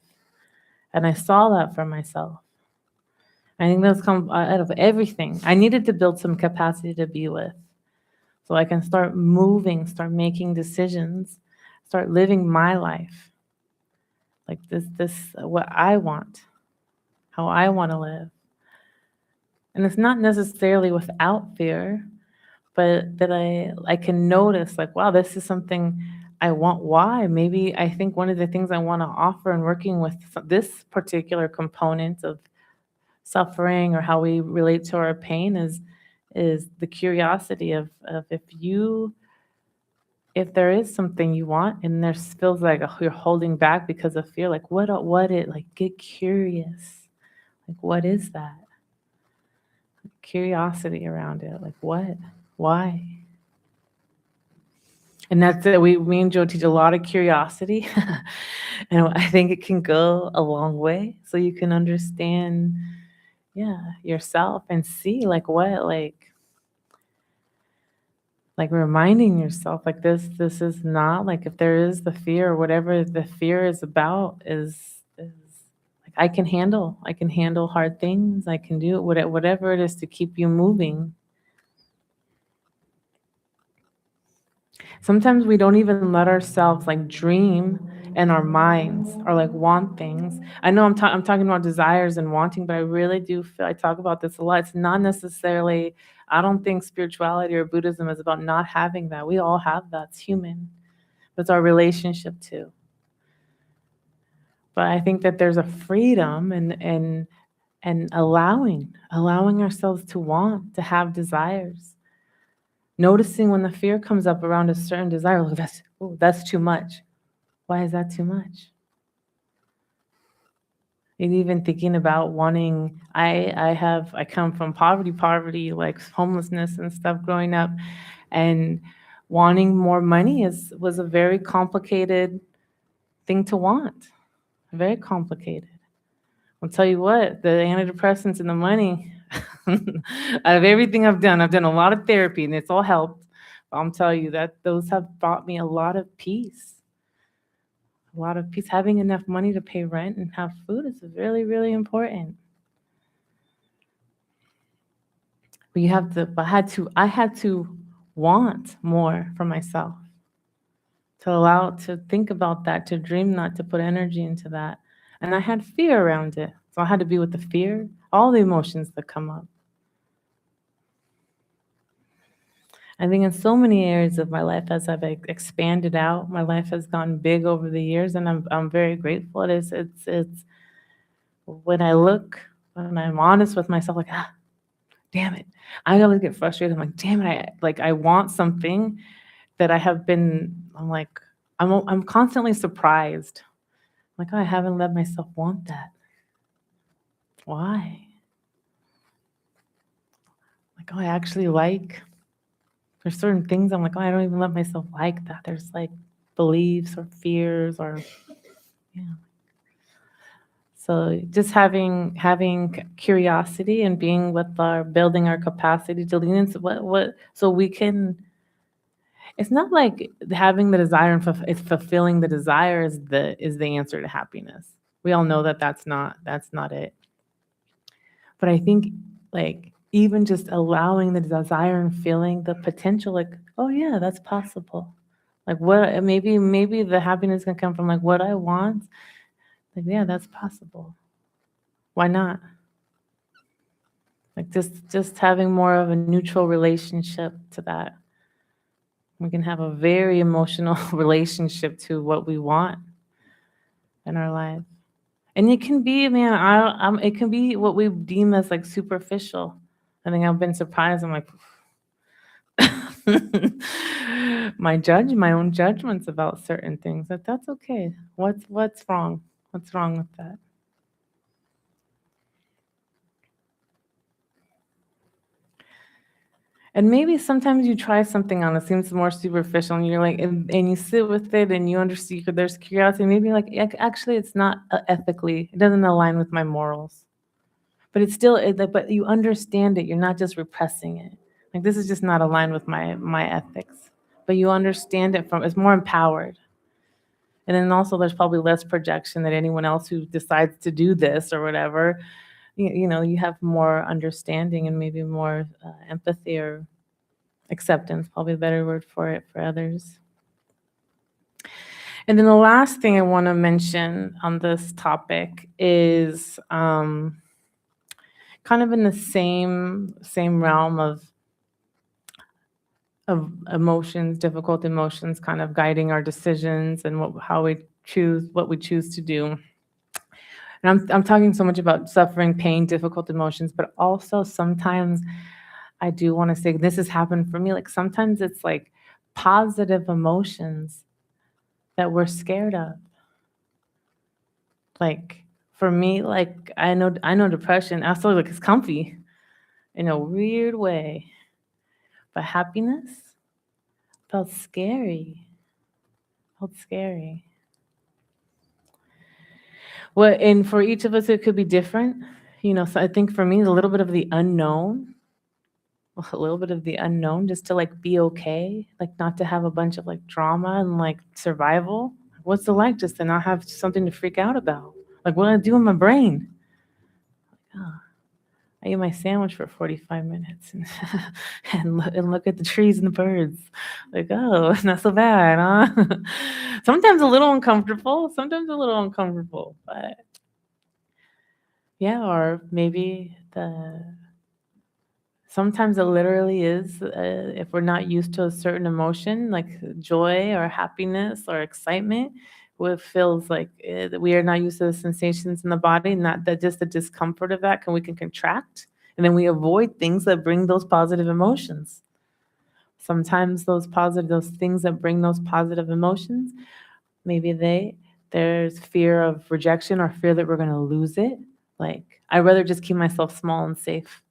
And I saw that for myself. I think that's come out of everything. I needed to build some capacity to be with, so I can start moving, start making decisions, start living my life. Like this what I want, how I want to live. And it's not necessarily without fear, but that I can notice like, wow, this is something I want. Why? Maybe I think one of the things I want to offer in working with this particular component of suffering or how we relate to our pain is the curiosity of if there is something you want and there feels like you're holding back because of fear, like what it like, get curious. Like what is that? Curiosity around it. Like what? Why? And that's it. Me and Joe teach a lot of curiosity. And I think it can go a long way so you can understand, yeah, yourself and see like what, like reminding yourself like this is not like, if there is the fear or whatever the fear is about is like I can handle hard things. I can do whatever it is to keep you moving. Sometimes we don't even let ourselves like dream in our minds or like want things. I know I'm talking about desires and wanting, but I really do feel I talk about this a lot. It's not necessarily, I don't think spirituality or Buddhism is about not having that. We all have that. It's human. But it's our relationship too. But I think that there's a freedom and allowing ourselves to want, to have desires. Noticing when the fear comes up around a certain desire, like that's too much. Why is that too much? And even thinking about wanting, I come from poverty, like homelessness and stuff growing up, and wanting more money was a very complicated thing to want. Very complicated. I'll tell you what, the antidepressants and the money, out of everything I've done a lot of therapy and it's all helped. I'll tell you that those have brought me a lot of peace. A lot of peace. Having enough money to pay rent and have food is really, really important. But I had to want more for myself. To think about that, to dream that, to put energy into that. And I had fear around it. So I had to be with the fear, all the emotions that come up. I think in so many areas of my life, as I've expanded out, my life has gotten big over the years, and I'm very grateful. It's when I'm honest with myself, like, damn it. I always get frustrated. I'm like, damn it, I want something that I'm constantly surprised. I'm like, I haven't let myself want that. Why? Like, I actually there's certain things I'm like, I don't even let myself like that. There's like beliefs or fears or, yeah. So just having curiosity and being with building our capacity to lean into so we can, it's not like having the desire and it's fulfilling the desire is the answer to happiness. We all know that that's not it. But I think like even just allowing the desire and feeling the potential, like, oh yeah, that's possible. Like maybe the happiness can come from like what I want. Like, yeah, that's possible. Why not? Like just having more of a neutral relationship to that. We can have a very emotional relationship to what we want in our life. And it can be, man, it can be what we deem as like superficial. I think I've been surprised. I'm like, my own judgments about certain things. That's okay. What's wrong? What's wrong with that? And maybe sometimes you try something on that seems more superficial, and you're like, and you sit with it, and you understand there's curiosity. Maybe like actually, it's not ethically. It doesn't align with my morals. But it's still, but you understand it. You're not just repressing it. Like this is just not aligned with my ethics. But you understand it it's more empowered. And then also there's probably less projection that anyone else who decides to do this or whatever, you have more understanding and maybe more empathy or acceptance, probably a better word for it, for others. And then the last thing I want to mention on this topic is kind of in the same realm of emotions, difficult emotions, kind of guiding our decisions and what we choose to do. And I'm talking so much about suffering, pain, difficult emotions, but also sometimes I do want to say this has happened for me. Like sometimes it's like positive emotions that we're scared of. Like for me, like I know depression. Also, like it's comfy in a weird way, but happiness felt scary. Well, and for each of us, it could be different. So I think for me, a little bit of the unknown, just to like be okay, like not to have a bunch of like drama and like survival. What's it like just to not have something to freak out about? Like what do I do in my brain? I ate my sandwich for 45 minutes and look at the trees and the birds. Like, oh, not so bad, huh? Sometimes a little uncomfortable, but yeah, or maybe sometimes it literally is, if we're not used to a certain emotion, like joy or happiness or excitement, what feels like that we are not used to the sensations in the body, not that just the discomfort of that, we can contract, and then we avoid things that bring those positive emotions. Sometimes those things that bring those positive emotions, maybe there's fear of rejection or fear that we're going to lose it. Like, I'd rather just keep myself small and safe.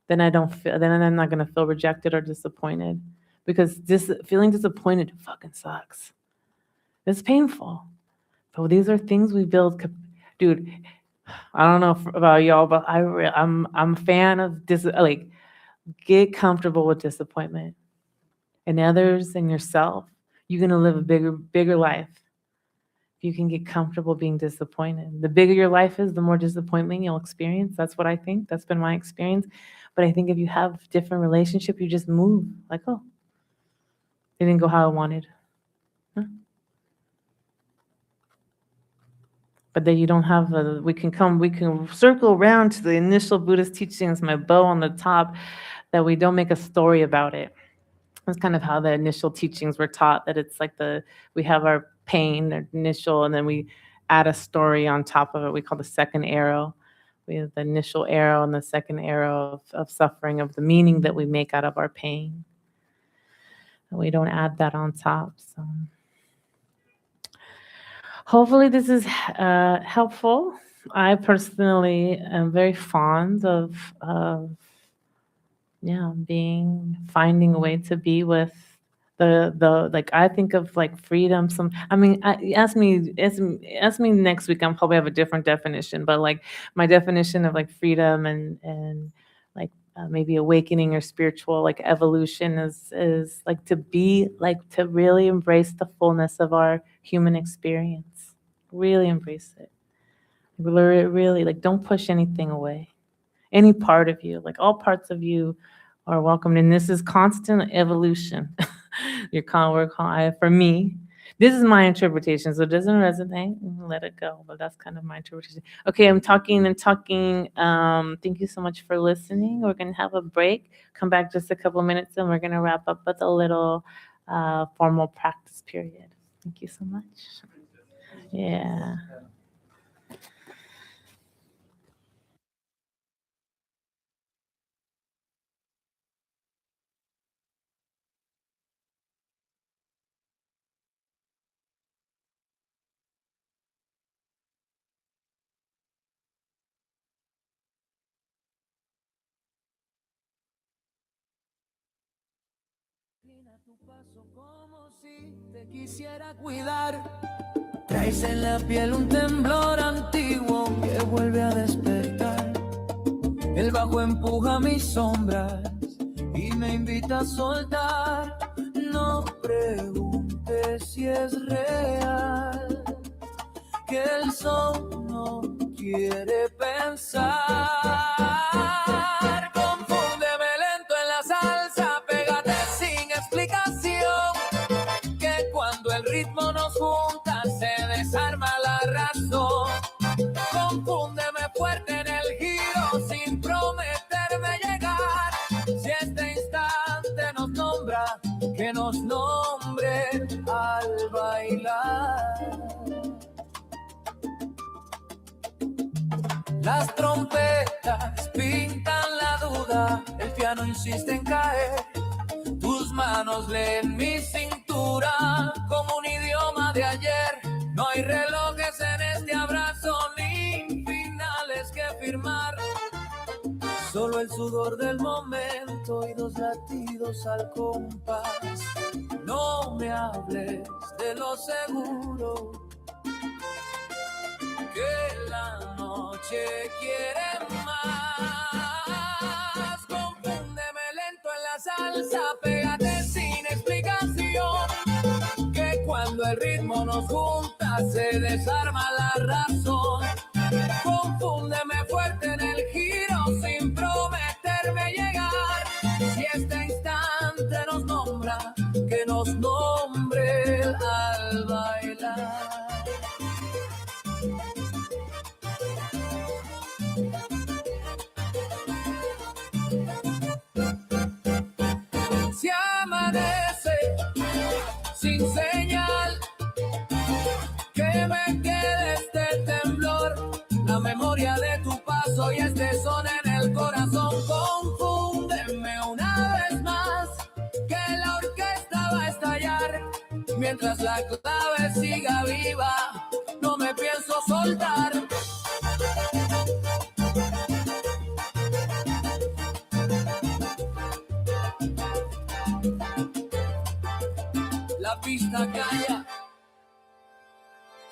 Then I'm not gonna feel rejected or disappointed, because feeling disappointed fucking sucks. It's painful. But these are things we build. Dude, I don't know about y'all, but I'm a fan of like, get comfortable with disappointment in others and yourself. You're gonna live a bigger life. You can get comfortable being disappointed. The bigger your life is, the more disappointment you'll experience. That's what I think. That's been my experience. But I think if you have different relationship, you just move like, oh, it didn't go how I wanted. Huh? But then you don't have we can circle around to the initial Buddhist teachings, my bow on the top, that we don't make a story about it. That's kind of how the initial teachings were taught, that it's like we have our pain, our initial, and then we add a story on top of it. We call the second arrow. We have the initial arrow and the second arrow of suffering, of the meaning that we make out of our pain. And we don't add that on top. So hopefully this is helpful. I personally am very fond of finding a way to be with the like, I think of like freedom. Ask me next week, I'll probably have a different definition, but like my definition of like freedom and like maybe awakening or spiritual like evolution is like to really embrace the fullness of our human experience. Really embrace it. Really, like, don't push anything away. Any part of you, like all parts of you are welcome. And this is constant evolution. For me, this is my interpretation. So it doesn't resonate, let it go. But that's kind of my interpretation. Okay, I'm talking and talking. Thank you so much for listening. We're going to have a break, come back just a couple minutes, and we're going to wrap up with a little formal practice period. Thank you so much. Yeah. Tu paso como si te quisiera cuidar. Traes en la piel un temblor antiguo que vuelve a despertar. El bajo empuja mis sombras y me invita a soltar. No preguntes si es real, que el sol no quiere pensar. Confúndeme lento en la salsa, pégate sin explicación, que cuando el ritmo nos junta se desarma la razón. Confúndeme fuerte en el giro sin prometerme llegar. Si este instante nos nombra, que nos nombre al bailar. Las trompetas pintan la duda, el piano insiste en caer. Tus manos leen mi cintura como un idioma de ayer. No hay relojes en este abrazo ni finales que firmar. Solo el sudor del momento y dos latidos al compás. No me hables de lo seguro, que la noche quiere más. Confúndeme lento en la salsa, pégate sin explicación, que cuando el ritmo nos junta se desarma la razón. Confúndeme fuerte en el giro sin problema. soy este son en el corazón. Confúndeme una vez más, que la orquesta va a estallar. Mientras la clave siga viva, no me pienso soltar. La pista calla,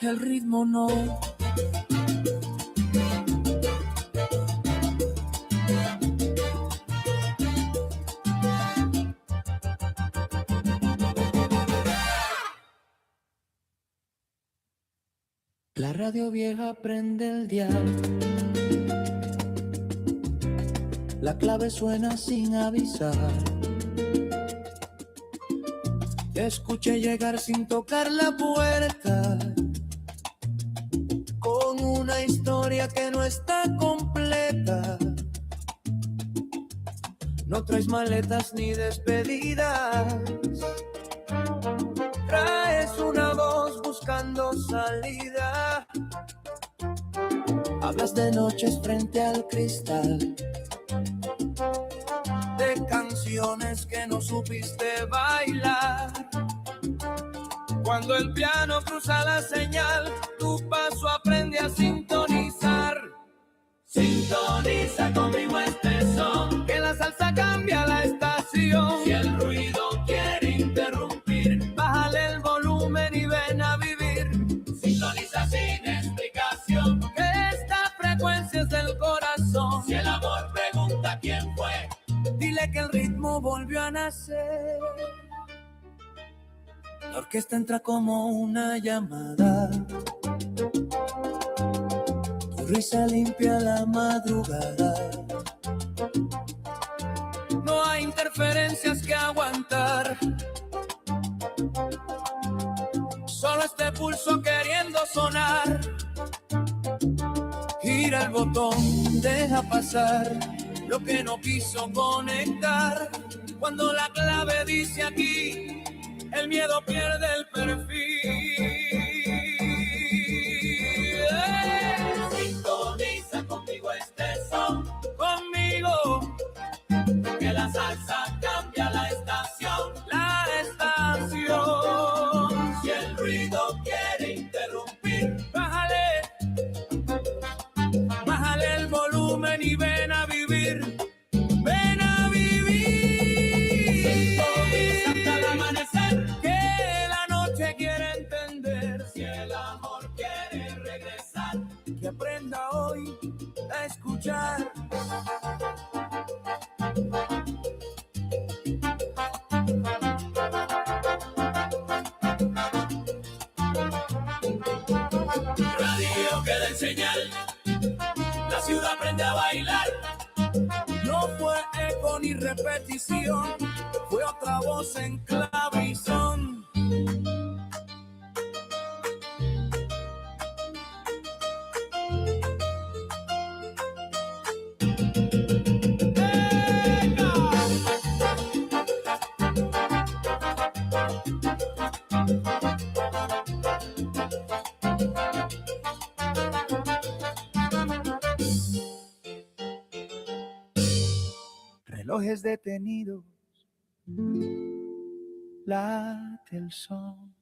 el ritmo no. La radio vieja prende el dial. La clave suena sin avisar. Escuché llegar sin tocar la puerta, con una historia que no está completa. No traes maletas ni despedidas. Traes una voz buscando salida. Hablas de noches frente al cristal, de canciones que no supiste bailar. Cuando el piano cruza la señal, tu paso aprende a sintonizar. Sintoniza conmigo este son, que la salsa cambia la estación. Si el ruido quiere interrumpir, bájale el volumen y ven a vivir. Sintoniza sin explicación, que esta frecuencia es del corazón. Si el amor pregunta quién fue, dile que el ritmo volvió a nacer. La orquesta entra como una llamada. Tu risa limpia la madrugada. No hay interferencias que aguantar. Solo este pulso queriendo sonar. Gira el botón, deja pasar lo que no quiso conectar. Cuando la clave dice aquí, el miedo pierde el perfil. Sintoniza conmigo este son, conmigo, que la salsa cambia la estación. La estación. Si el ruido quiere interrumpir, bájale, bájale el volumen y ven a vivir. Ven a vivir. Sintoniza hasta el amanecer, que la noche quiere entender. Si el amor quiere regresar, que aprenda hoy a escuchar. Radio que da en señal, la ciudad aprende a bailar. No fue eco ni repetición, fue otra voz en clavizón. Relojes detenidos, late el son.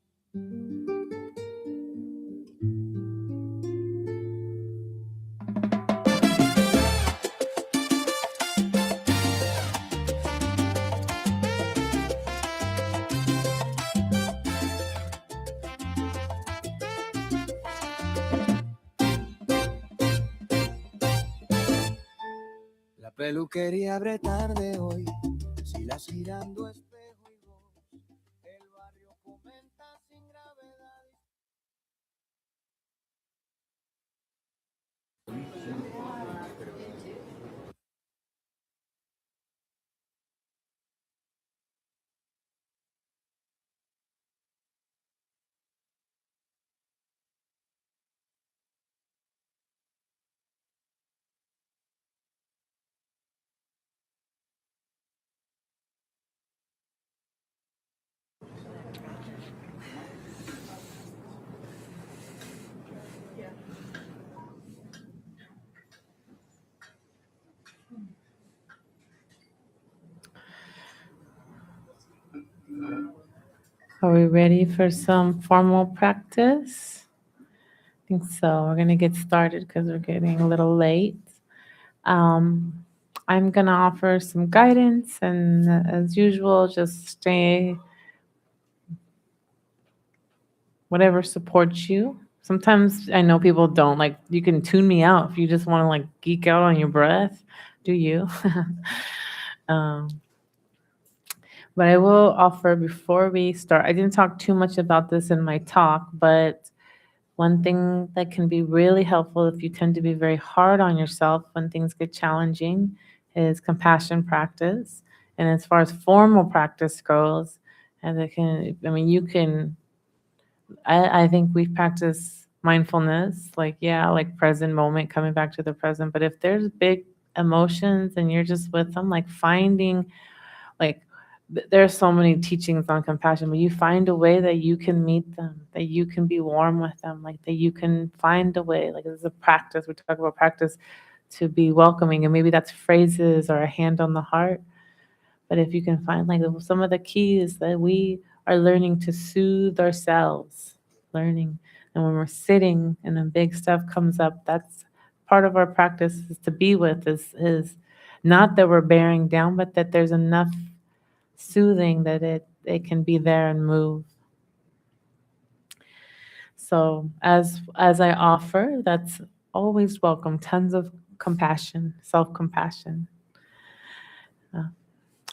La peluquería abre tarde hoy, silas girando espejo y voz. El barrio comenta sin gravedad. Are we ready for some formal practice? I think so. We're going to get started because we're getting a little late. I'm going to offer some guidance, and as usual, just stay whatever supports you. Sometimes I know people don't like, you can tune me out if you just want to like geek out on your breath. Do you? um, but I will offer before we start, I didn't talk too much about this in my talk, but one thing that can be really helpful if you tend to be very hard on yourself when things get challenging is compassion practice. And as far as formal practice goes, and it can, I mean, you can, I think we practice mindfulness, like, yeah, like present moment, coming back to the present. But if there's big emotions and you're just with them, like finding, like, there's so many teachings on compassion, but you find a way that you can meet them, that you can be warm with them, like that you can find a way, like this is a practice. We talk about practice to be welcoming, and maybe that's phrases or a hand on the heart. But if you can find like some of the keys that we are learning to soothe ourselves, learning, and when we're sitting and then big stuff comes up, that's part of our practice is to be with is not that we're bearing down, but that there's enough soothing that it can be there and move. So as I offer, that's always welcome. Tons of compassion, self-compassion.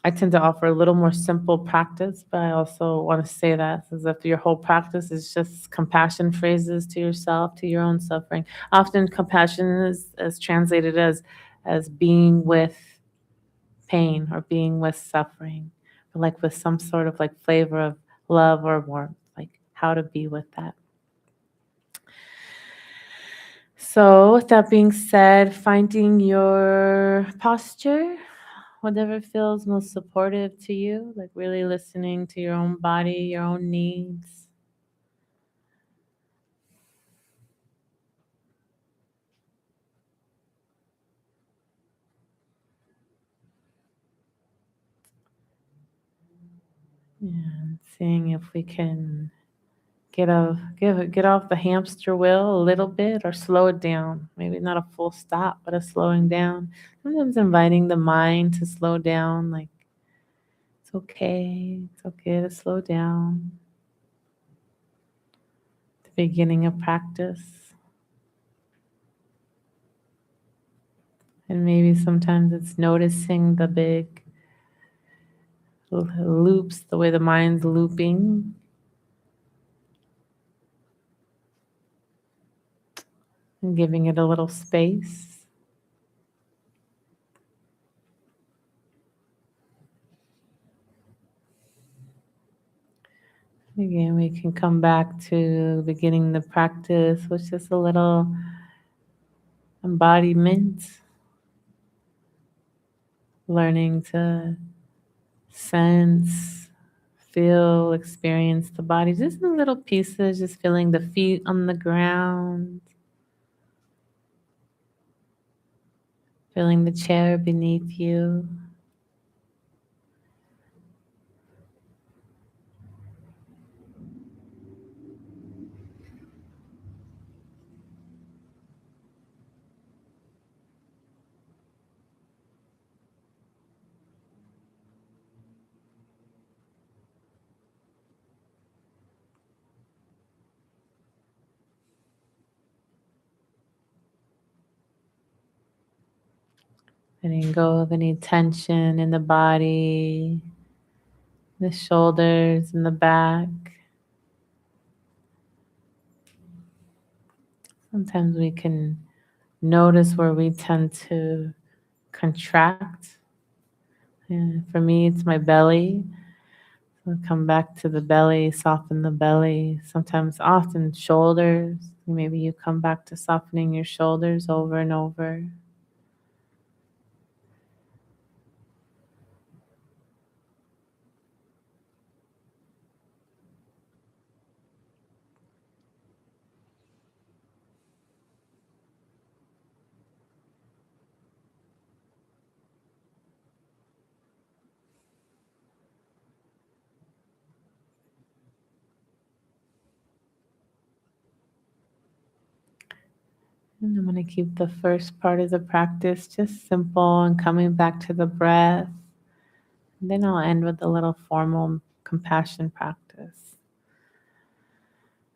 I tend to offer a little more simple practice, but I also want to say that as if your whole practice is just compassion phrases to yourself, to your own suffering. Often compassion is translated as being with pain or being with suffering, but like with some sort of like flavor of love or warmth, like how to be with that. So with that being said, finding your posture, whatever feels most supportive to you, like really listening to your own body, your own needs. And seeing if we can get off the hamster wheel a little bit or slow it down. Maybe not a full stop, but a slowing down. Sometimes inviting the mind to slow down, like it's okay to slow down. The beginning of practice. And maybe sometimes it's noticing the big loops, the way the mind's looping. And giving it a little space. Again, we can come back to beginning the practice with just a little embodiment, learning to sense, feel, experience the body, just in little pieces, just feeling the feet on the ground, feeling the chair beneath you. Letting go of any tension in the body, the shoulders and the back. Sometimes we can notice where we tend to contract. And for me, it's my belly. So come back to the belly, soften the belly. Sometimes, often, shoulders. Maybe you come back to softening your shoulders over and over. And I'm going to keep the first part of the practice just simple and coming back to the breath. And then I'll end with a little formal compassion practice.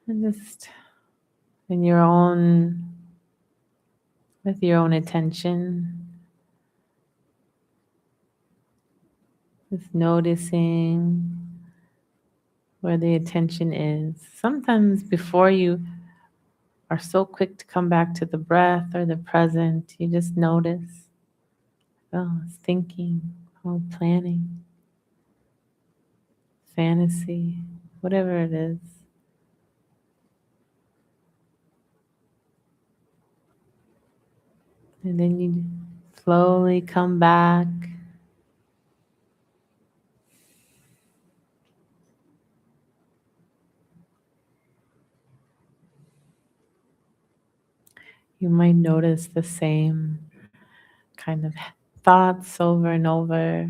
And just in your own, with your own attention, just noticing where the attention is. Sometimes before you are so quick to come back to the breath or the present, you just notice, oh, it's thinking, oh, planning, fantasy, whatever it is. And then you slowly come back. You might notice the same kind of thoughts over and over.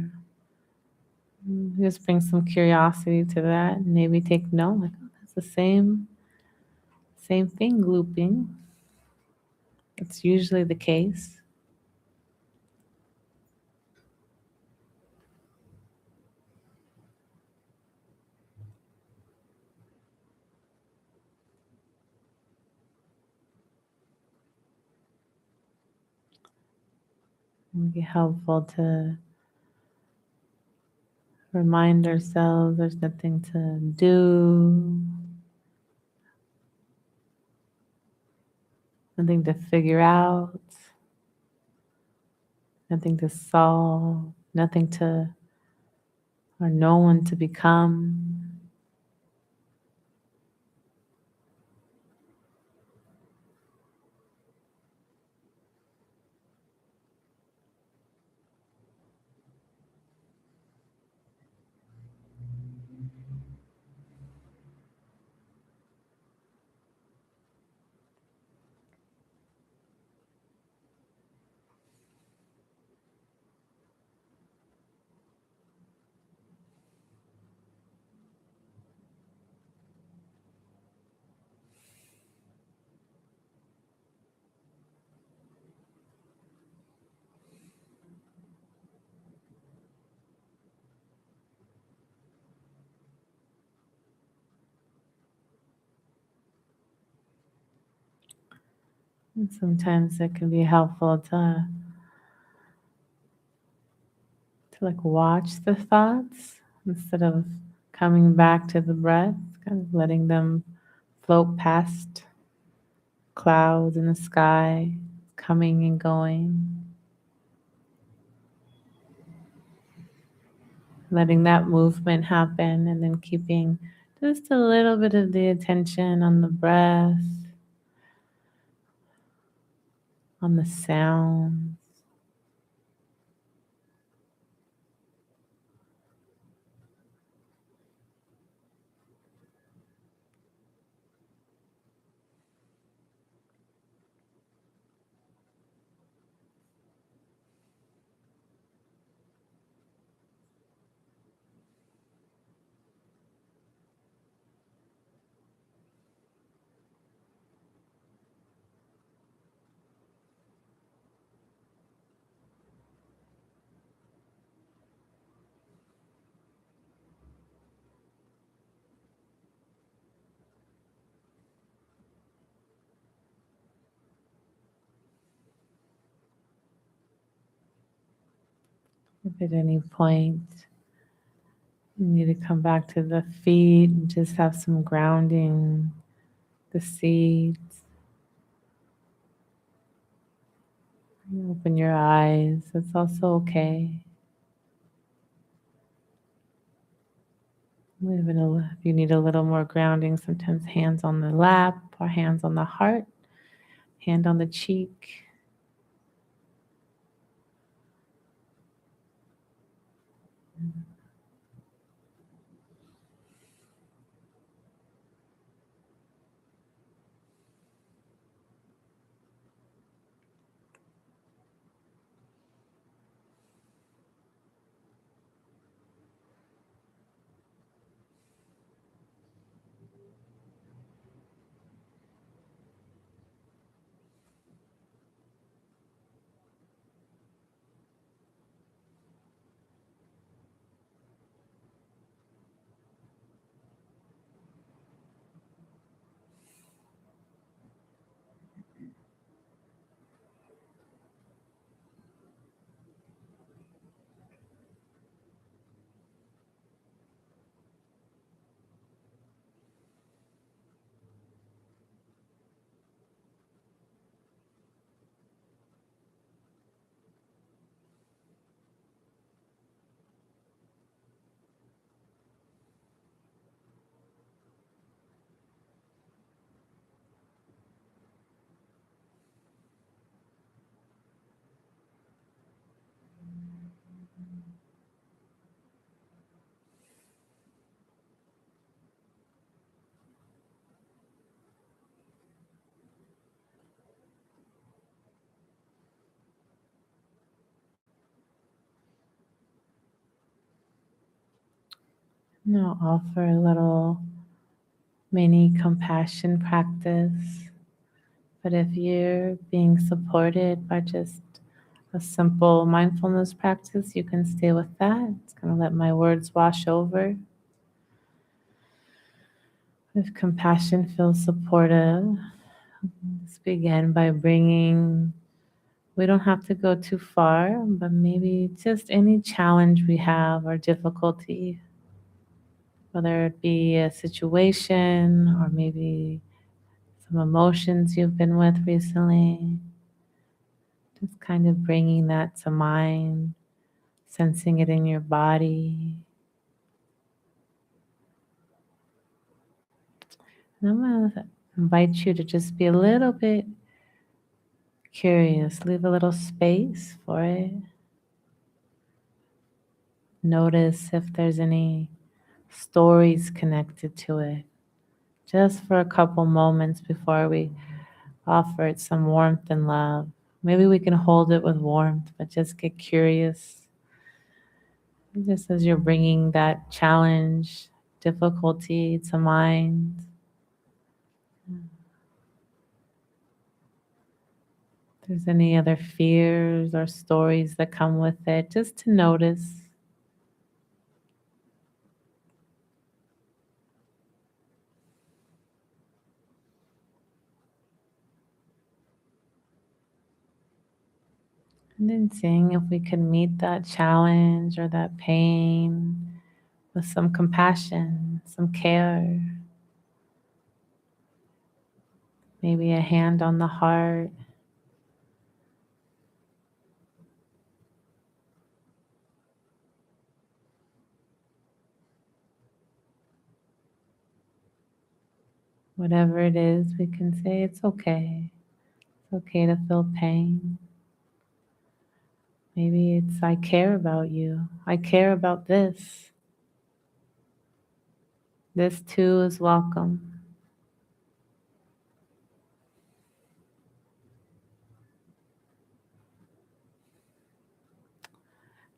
Just bring some curiosity to that. Maybe take note, like, oh, that's the same thing looping. It's usually the case. It would be helpful to remind ourselves there's nothing to do, nothing to figure out, nothing to solve, nothing to, or no one to become. And sometimes it can be helpful to like watch the thoughts instead of coming back to the breath, kind of letting them float past clouds in the sky, coming and going. Letting that movement happen and then keeping just a little bit of the attention on the breath, on the sound. If at any point you need to come back to the feet and just have some grounding, the seeds. You open your eyes, it's also okay. If you need a little more grounding, sometimes hands on the lap or hands on the heart, hand on the cheek. Now offer a little mini compassion practice. But if you're being supported by just a simple mindfulness practice, you can stay with that. It's going to let my words wash over. If compassion feels supportive, let's begin by bringing, we don't have to go too far, but maybe just any challenge we have or difficulty, whether it be a situation or maybe some emotions you've been with recently, just kind of bringing that to mind, sensing it in your body. And I'm going to invite you to just be a little bit curious, leave a little space for it. Notice if there's any stories connected to it, just for a couple moments before we offer it some warmth and love. Maybe we can hold it with warmth, but just get curious. Just as you're bringing that challenge, difficulty to mind. If there's any other fears or stories that come with it, just to notice. And then seeing if we can meet that challenge or that pain with some compassion, some care. Maybe a hand on the heart. Whatever it is, we can say it's okay. It's okay to feel pain. Maybe it's, I care about you. I care about this. This too is welcome.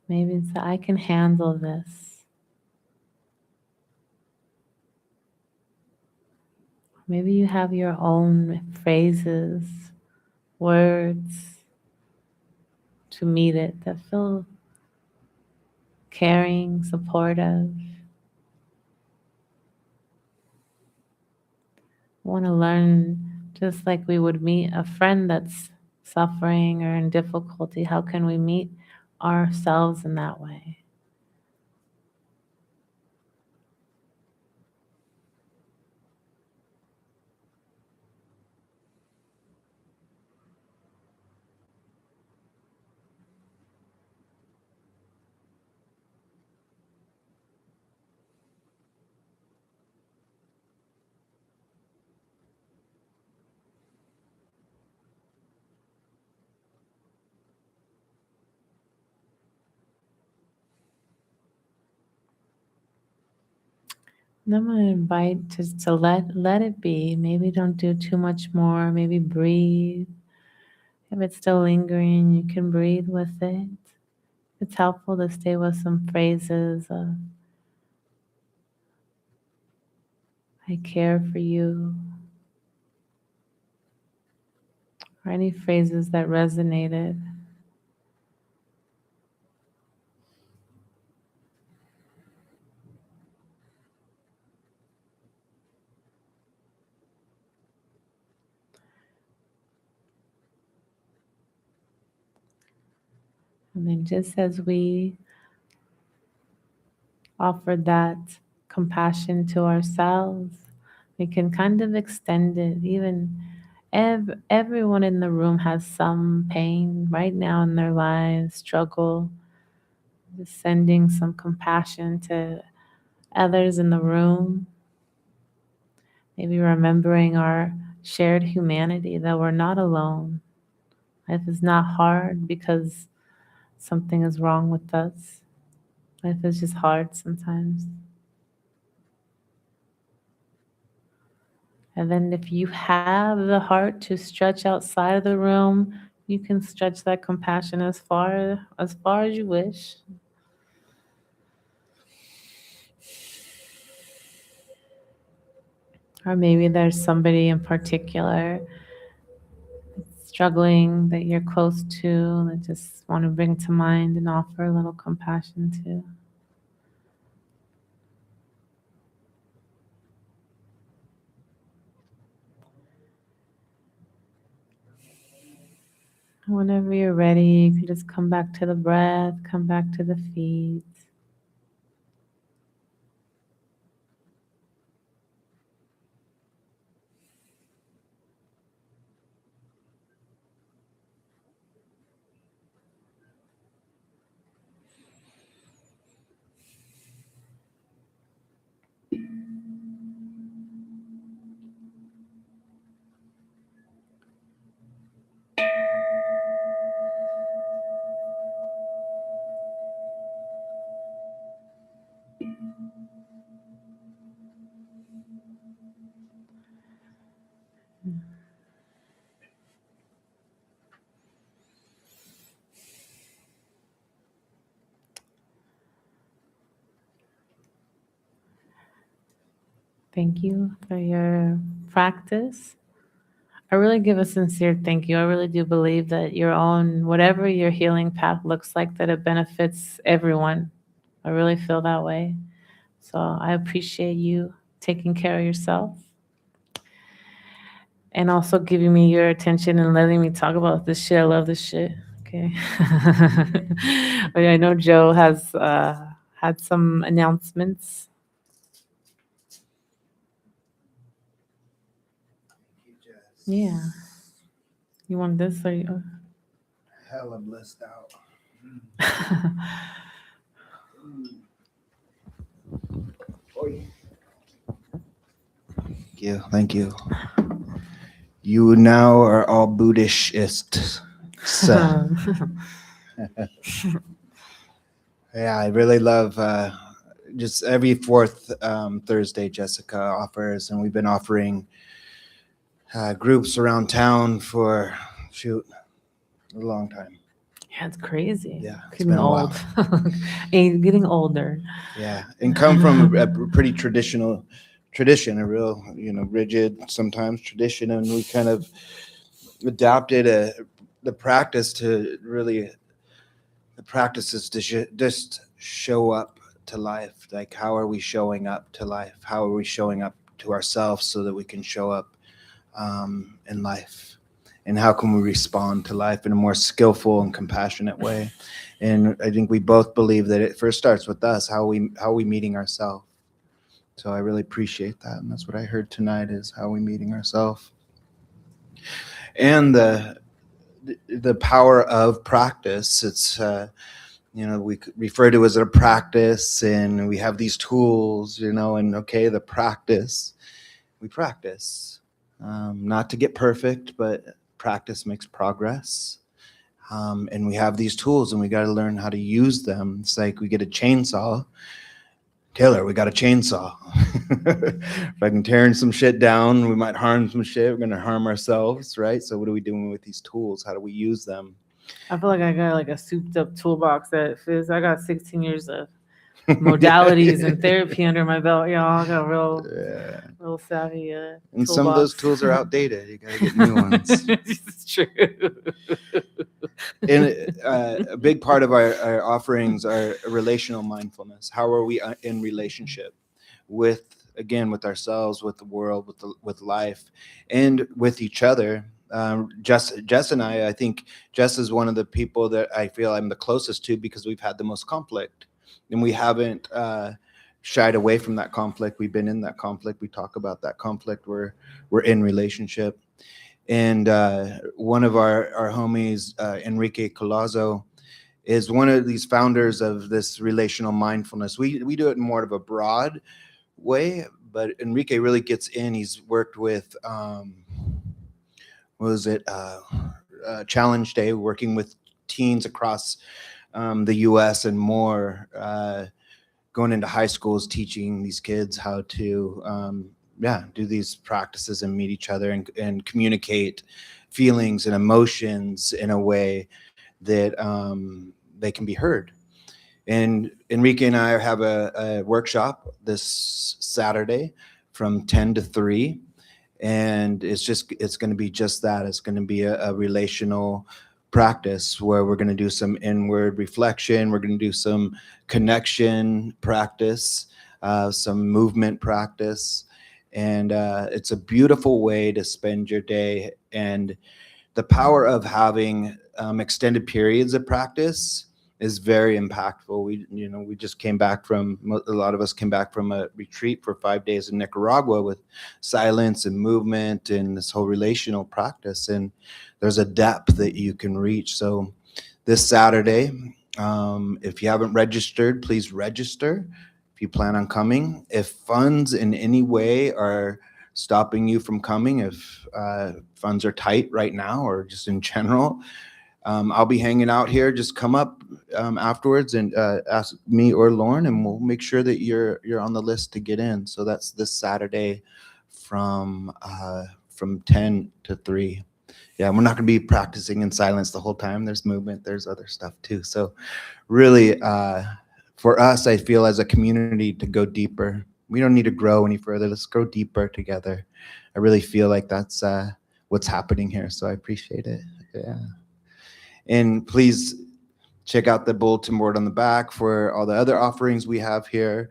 Maybe it's, I can handle this. Maybe you have your own phrases, words to meet it that feel caring, supportive. I want to learn just like we would meet a friend that's suffering or in difficulty. How can we meet ourselves in that way? And I'm going to invite just to let it be. Maybe don't do too much more. Maybe breathe. If it's still lingering, you can breathe with it. It's helpful to stay with some phrases of, I care for you, or any phrases that resonated. And then just as we offer that compassion to ourselves, we can kind of extend it. Even everyone in the room has some pain right now in their lives, struggle. Just sending some compassion to others in the room. Maybe remembering our shared humanity, that we're not alone. Life is not hard because something is wrong with us. Life is just hard sometimes. And then if you have the heart to stretch outside of the room, you can stretch that compassion as far as you wish. Or maybe there's somebody in particular struggling that you're close to that just want to bring to mind and offer a little compassion to. Whenever you're ready, you can just come back to the breath, come back to the feet. Thank you for your practice. I really give a sincere thank you. I really do believe that your own, whatever your healing path looks like, that it benefits everyone. I really feel that way. So I appreciate you taking care of yourself and also giving me your attention and letting me talk about this shit. I love this shit. Okay. I know Joe has had some announcements. Yeah. You want this or you? Hella blessed out. Thank you. You now are all Buddhist. So, yeah, I really love just every fourth Thursday Jessica offers, and we've been offering groups around town for a long time. Yeah, it's crazy. Yeah, it's Getting been a old. while. And getting older. Yeah, and come from a pretty traditional tradition, a real, rigid sometimes tradition, and we kind of adapted the practice to really, the practice is to just show up to life. Like, how are we showing up to life? How are we showing up to ourselves so that we can show up in life? And how can we respond to life in a more skillful and compassionate way? And I think we both believe that it first starts with us. How are we meeting ourselves? So I really appreciate that, and that's what I heard tonight: is how are we meeting ourselves, and the power of practice. It's we refer to as a practice, and we have these tools, and okay, the practice. We practice, not to get perfect, but practice makes progress. And we have these tools, and we got to learn how to use them. It's like we get a chainsaw. Taylor, we got a chainsaw. If I can tear some shit down, we might harm some shit. We're going to harm ourselves, right? So what are we doing with these tools? How do we use them? I feel like I got like a souped up toolbox that fits. I got 16 years of modalities and therapy under my belt. I got real savvy. And some of those tools are outdated. You got to get new ones. It's true. And a big part of our offerings are relational mindfulness. How are we in relationship with ourselves, with the world, with life, and with each other? Jess and I think Jess is one of the people that I feel I'm the closest to, because we've had the most conflict, and we haven't shied away from that conflict. We've been in that conflict. We talk about that conflict. We're in relationship. And one of our homies, Enrique Colazo, is one of these founders of this relational mindfulness. We do it in more of a broad way, but Enrique really gets in. He's worked with, Challenge Day, working with teens across the U.S. and more, going into high schools, teaching these kids how to do these practices and meet each other and communicate feelings and emotions in a way that they can be heard. And Enrique and I have a workshop this Saturday from 10 to 3. And it's going to be just that. It's going to be a relational practice where we're going to do some inward reflection. We're going to do some connection practice, some movement practice. And it's a beautiful way to spend your day. And the power of having extended periods of practice is very impactful. We just came back from, a lot of us came back from a retreat for 5 days in Nicaragua with silence and movement and this whole relational practice. And there's a depth that you can reach. So this Saturday, if you haven't registered, please register if you plan on coming. If funds in any way are stopping you from coming, if funds are tight right now or just in general, I'll be hanging out here. Just come up afterwards and ask me or Lauren, and we'll make sure that you're on the list to get in. So that's this Saturday from 10 to 3. Yeah, we're not going to be practicing in silence the whole time. There's movement. There's other stuff too. So really, for us, I feel as a community to go deeper. We don't need to grow any further. Let's grow deeper together. I really feel like that's what's happening here. So I appreciate it. Yeah. And please check out the bulletin board on the back for all the other offerings we have here.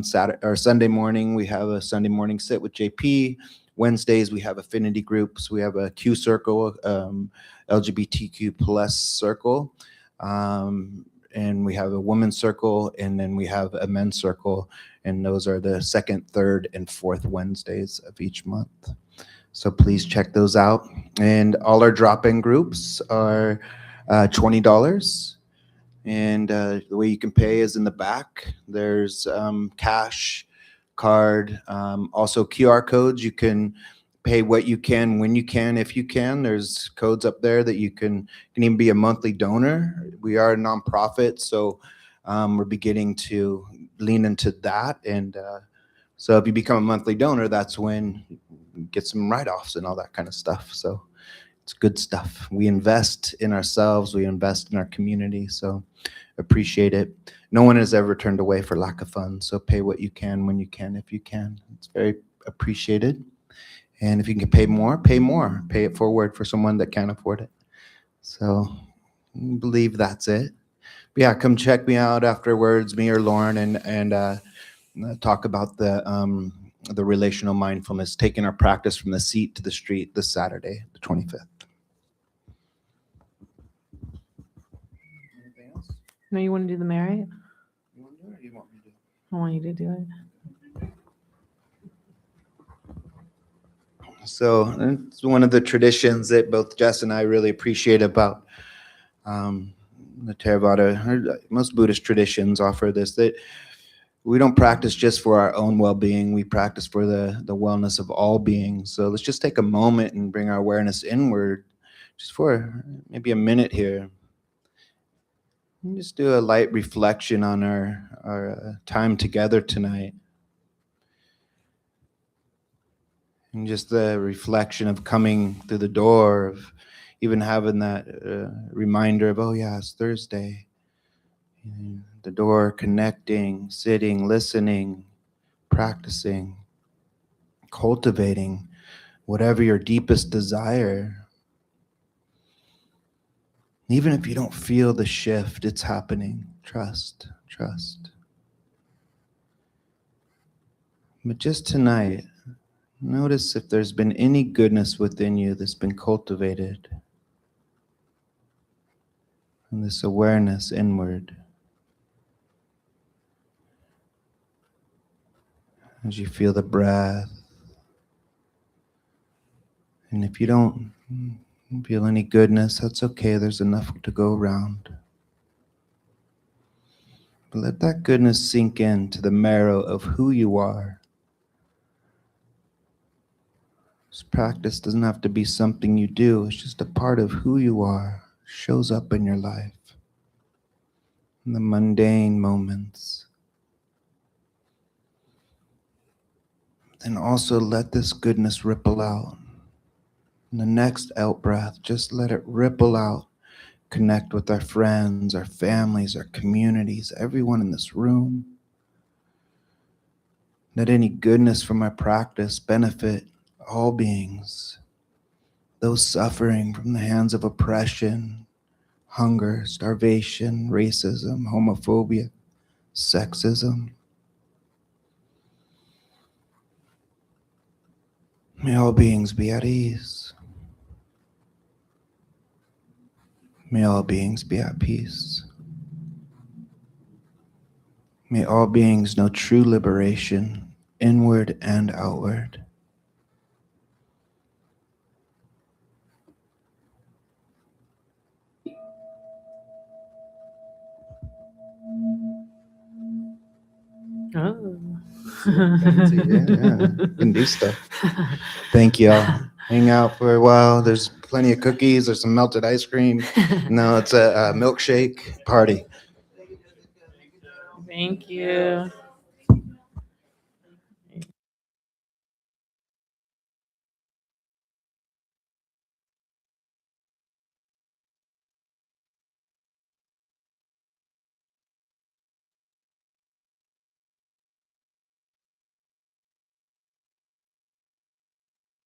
Saturday or Sunday morning, we have a Sunday morning sit with JP. Wednesdays, we have affinity groups. We have a Q circle, LGBTQ plus circle. And we have a women's circle, and then we have a men's circle. And those are the second, third, and fourth Wednesdays of each month. So please check those out. And all our drop-in groups are $20. And the way you can pay is in the back. There's cash, card, also QR codes. You can pay what you can, when you can, if you can. There's codes up there that you can even be a monthly donor. We are a nonprofit, so we're beginning to lean into that. And so if you become a monthly donor, that's when you get some write-offs and all that kind of stuff. So it's good stuff. We invest in ourselves. We invest in our community. So appreciate it. No one has ever turned away for lack of funds. So pay what you can, when you can, if you can. It's very appreciated. And if you can pay more, pay more. Pay it forward for someone that can't afford it. So I believe that's it. But yeah, come check me out afterwards, me or Lauren, and talk about the relational mindfulness, taking our practice from the seat to the street this Saturday, the 25th. Anything else? No, you want to do the merit? You want to do it, or you want me to do it? I want you to do it. So it's one of the traditions that both Jess and I really appreciate about the Theravada. Most Buddhist traditions offer this, that we don't practice just for our own well-being. We practice for the wellness of all beings. So let's just take a moment and bring our awareness inward just for maybe a minute here. And just do a light reflection on our time together tonight. And just the reflection of coming through the door, of even having that reminder of, oh yeah, it's Thursday. And the door, connecting, sitting, listening, practicing, cultivating whatever your deepest desire. Even if you don't feel the shift, it's happening. Trust, trust. But just tonight, notice if there's been any goodness within you that's been cultivated. And this awareness inward. As you feel the breath. And if you don't feel any goodness, that's okay. There's enough to go around. But let that goodness sink into the marrow of who you are. This practice doesn't have to be something you do. It's just a part of who you are. It shows up in your life. In the mundane moments. And also let this goodness ripple out. In the next out breath, just let it ripple out. Connect with our friends, our families, our communities, everyone in this room. Let any goodness from my practice benefit all beings, those suffering from the hands of oppression, hunger, starvation, racism, homophobia, sexism. May all beings be at ease. May all beings be at peace. May all beings know true liberation, inward and outward. Oh. Fancy, yeah. Can do stuff. Thank y'all. Hang out for a while. There's plenty of cookies. There's some melted ice cream. No, it's a milkshake party. Thank you.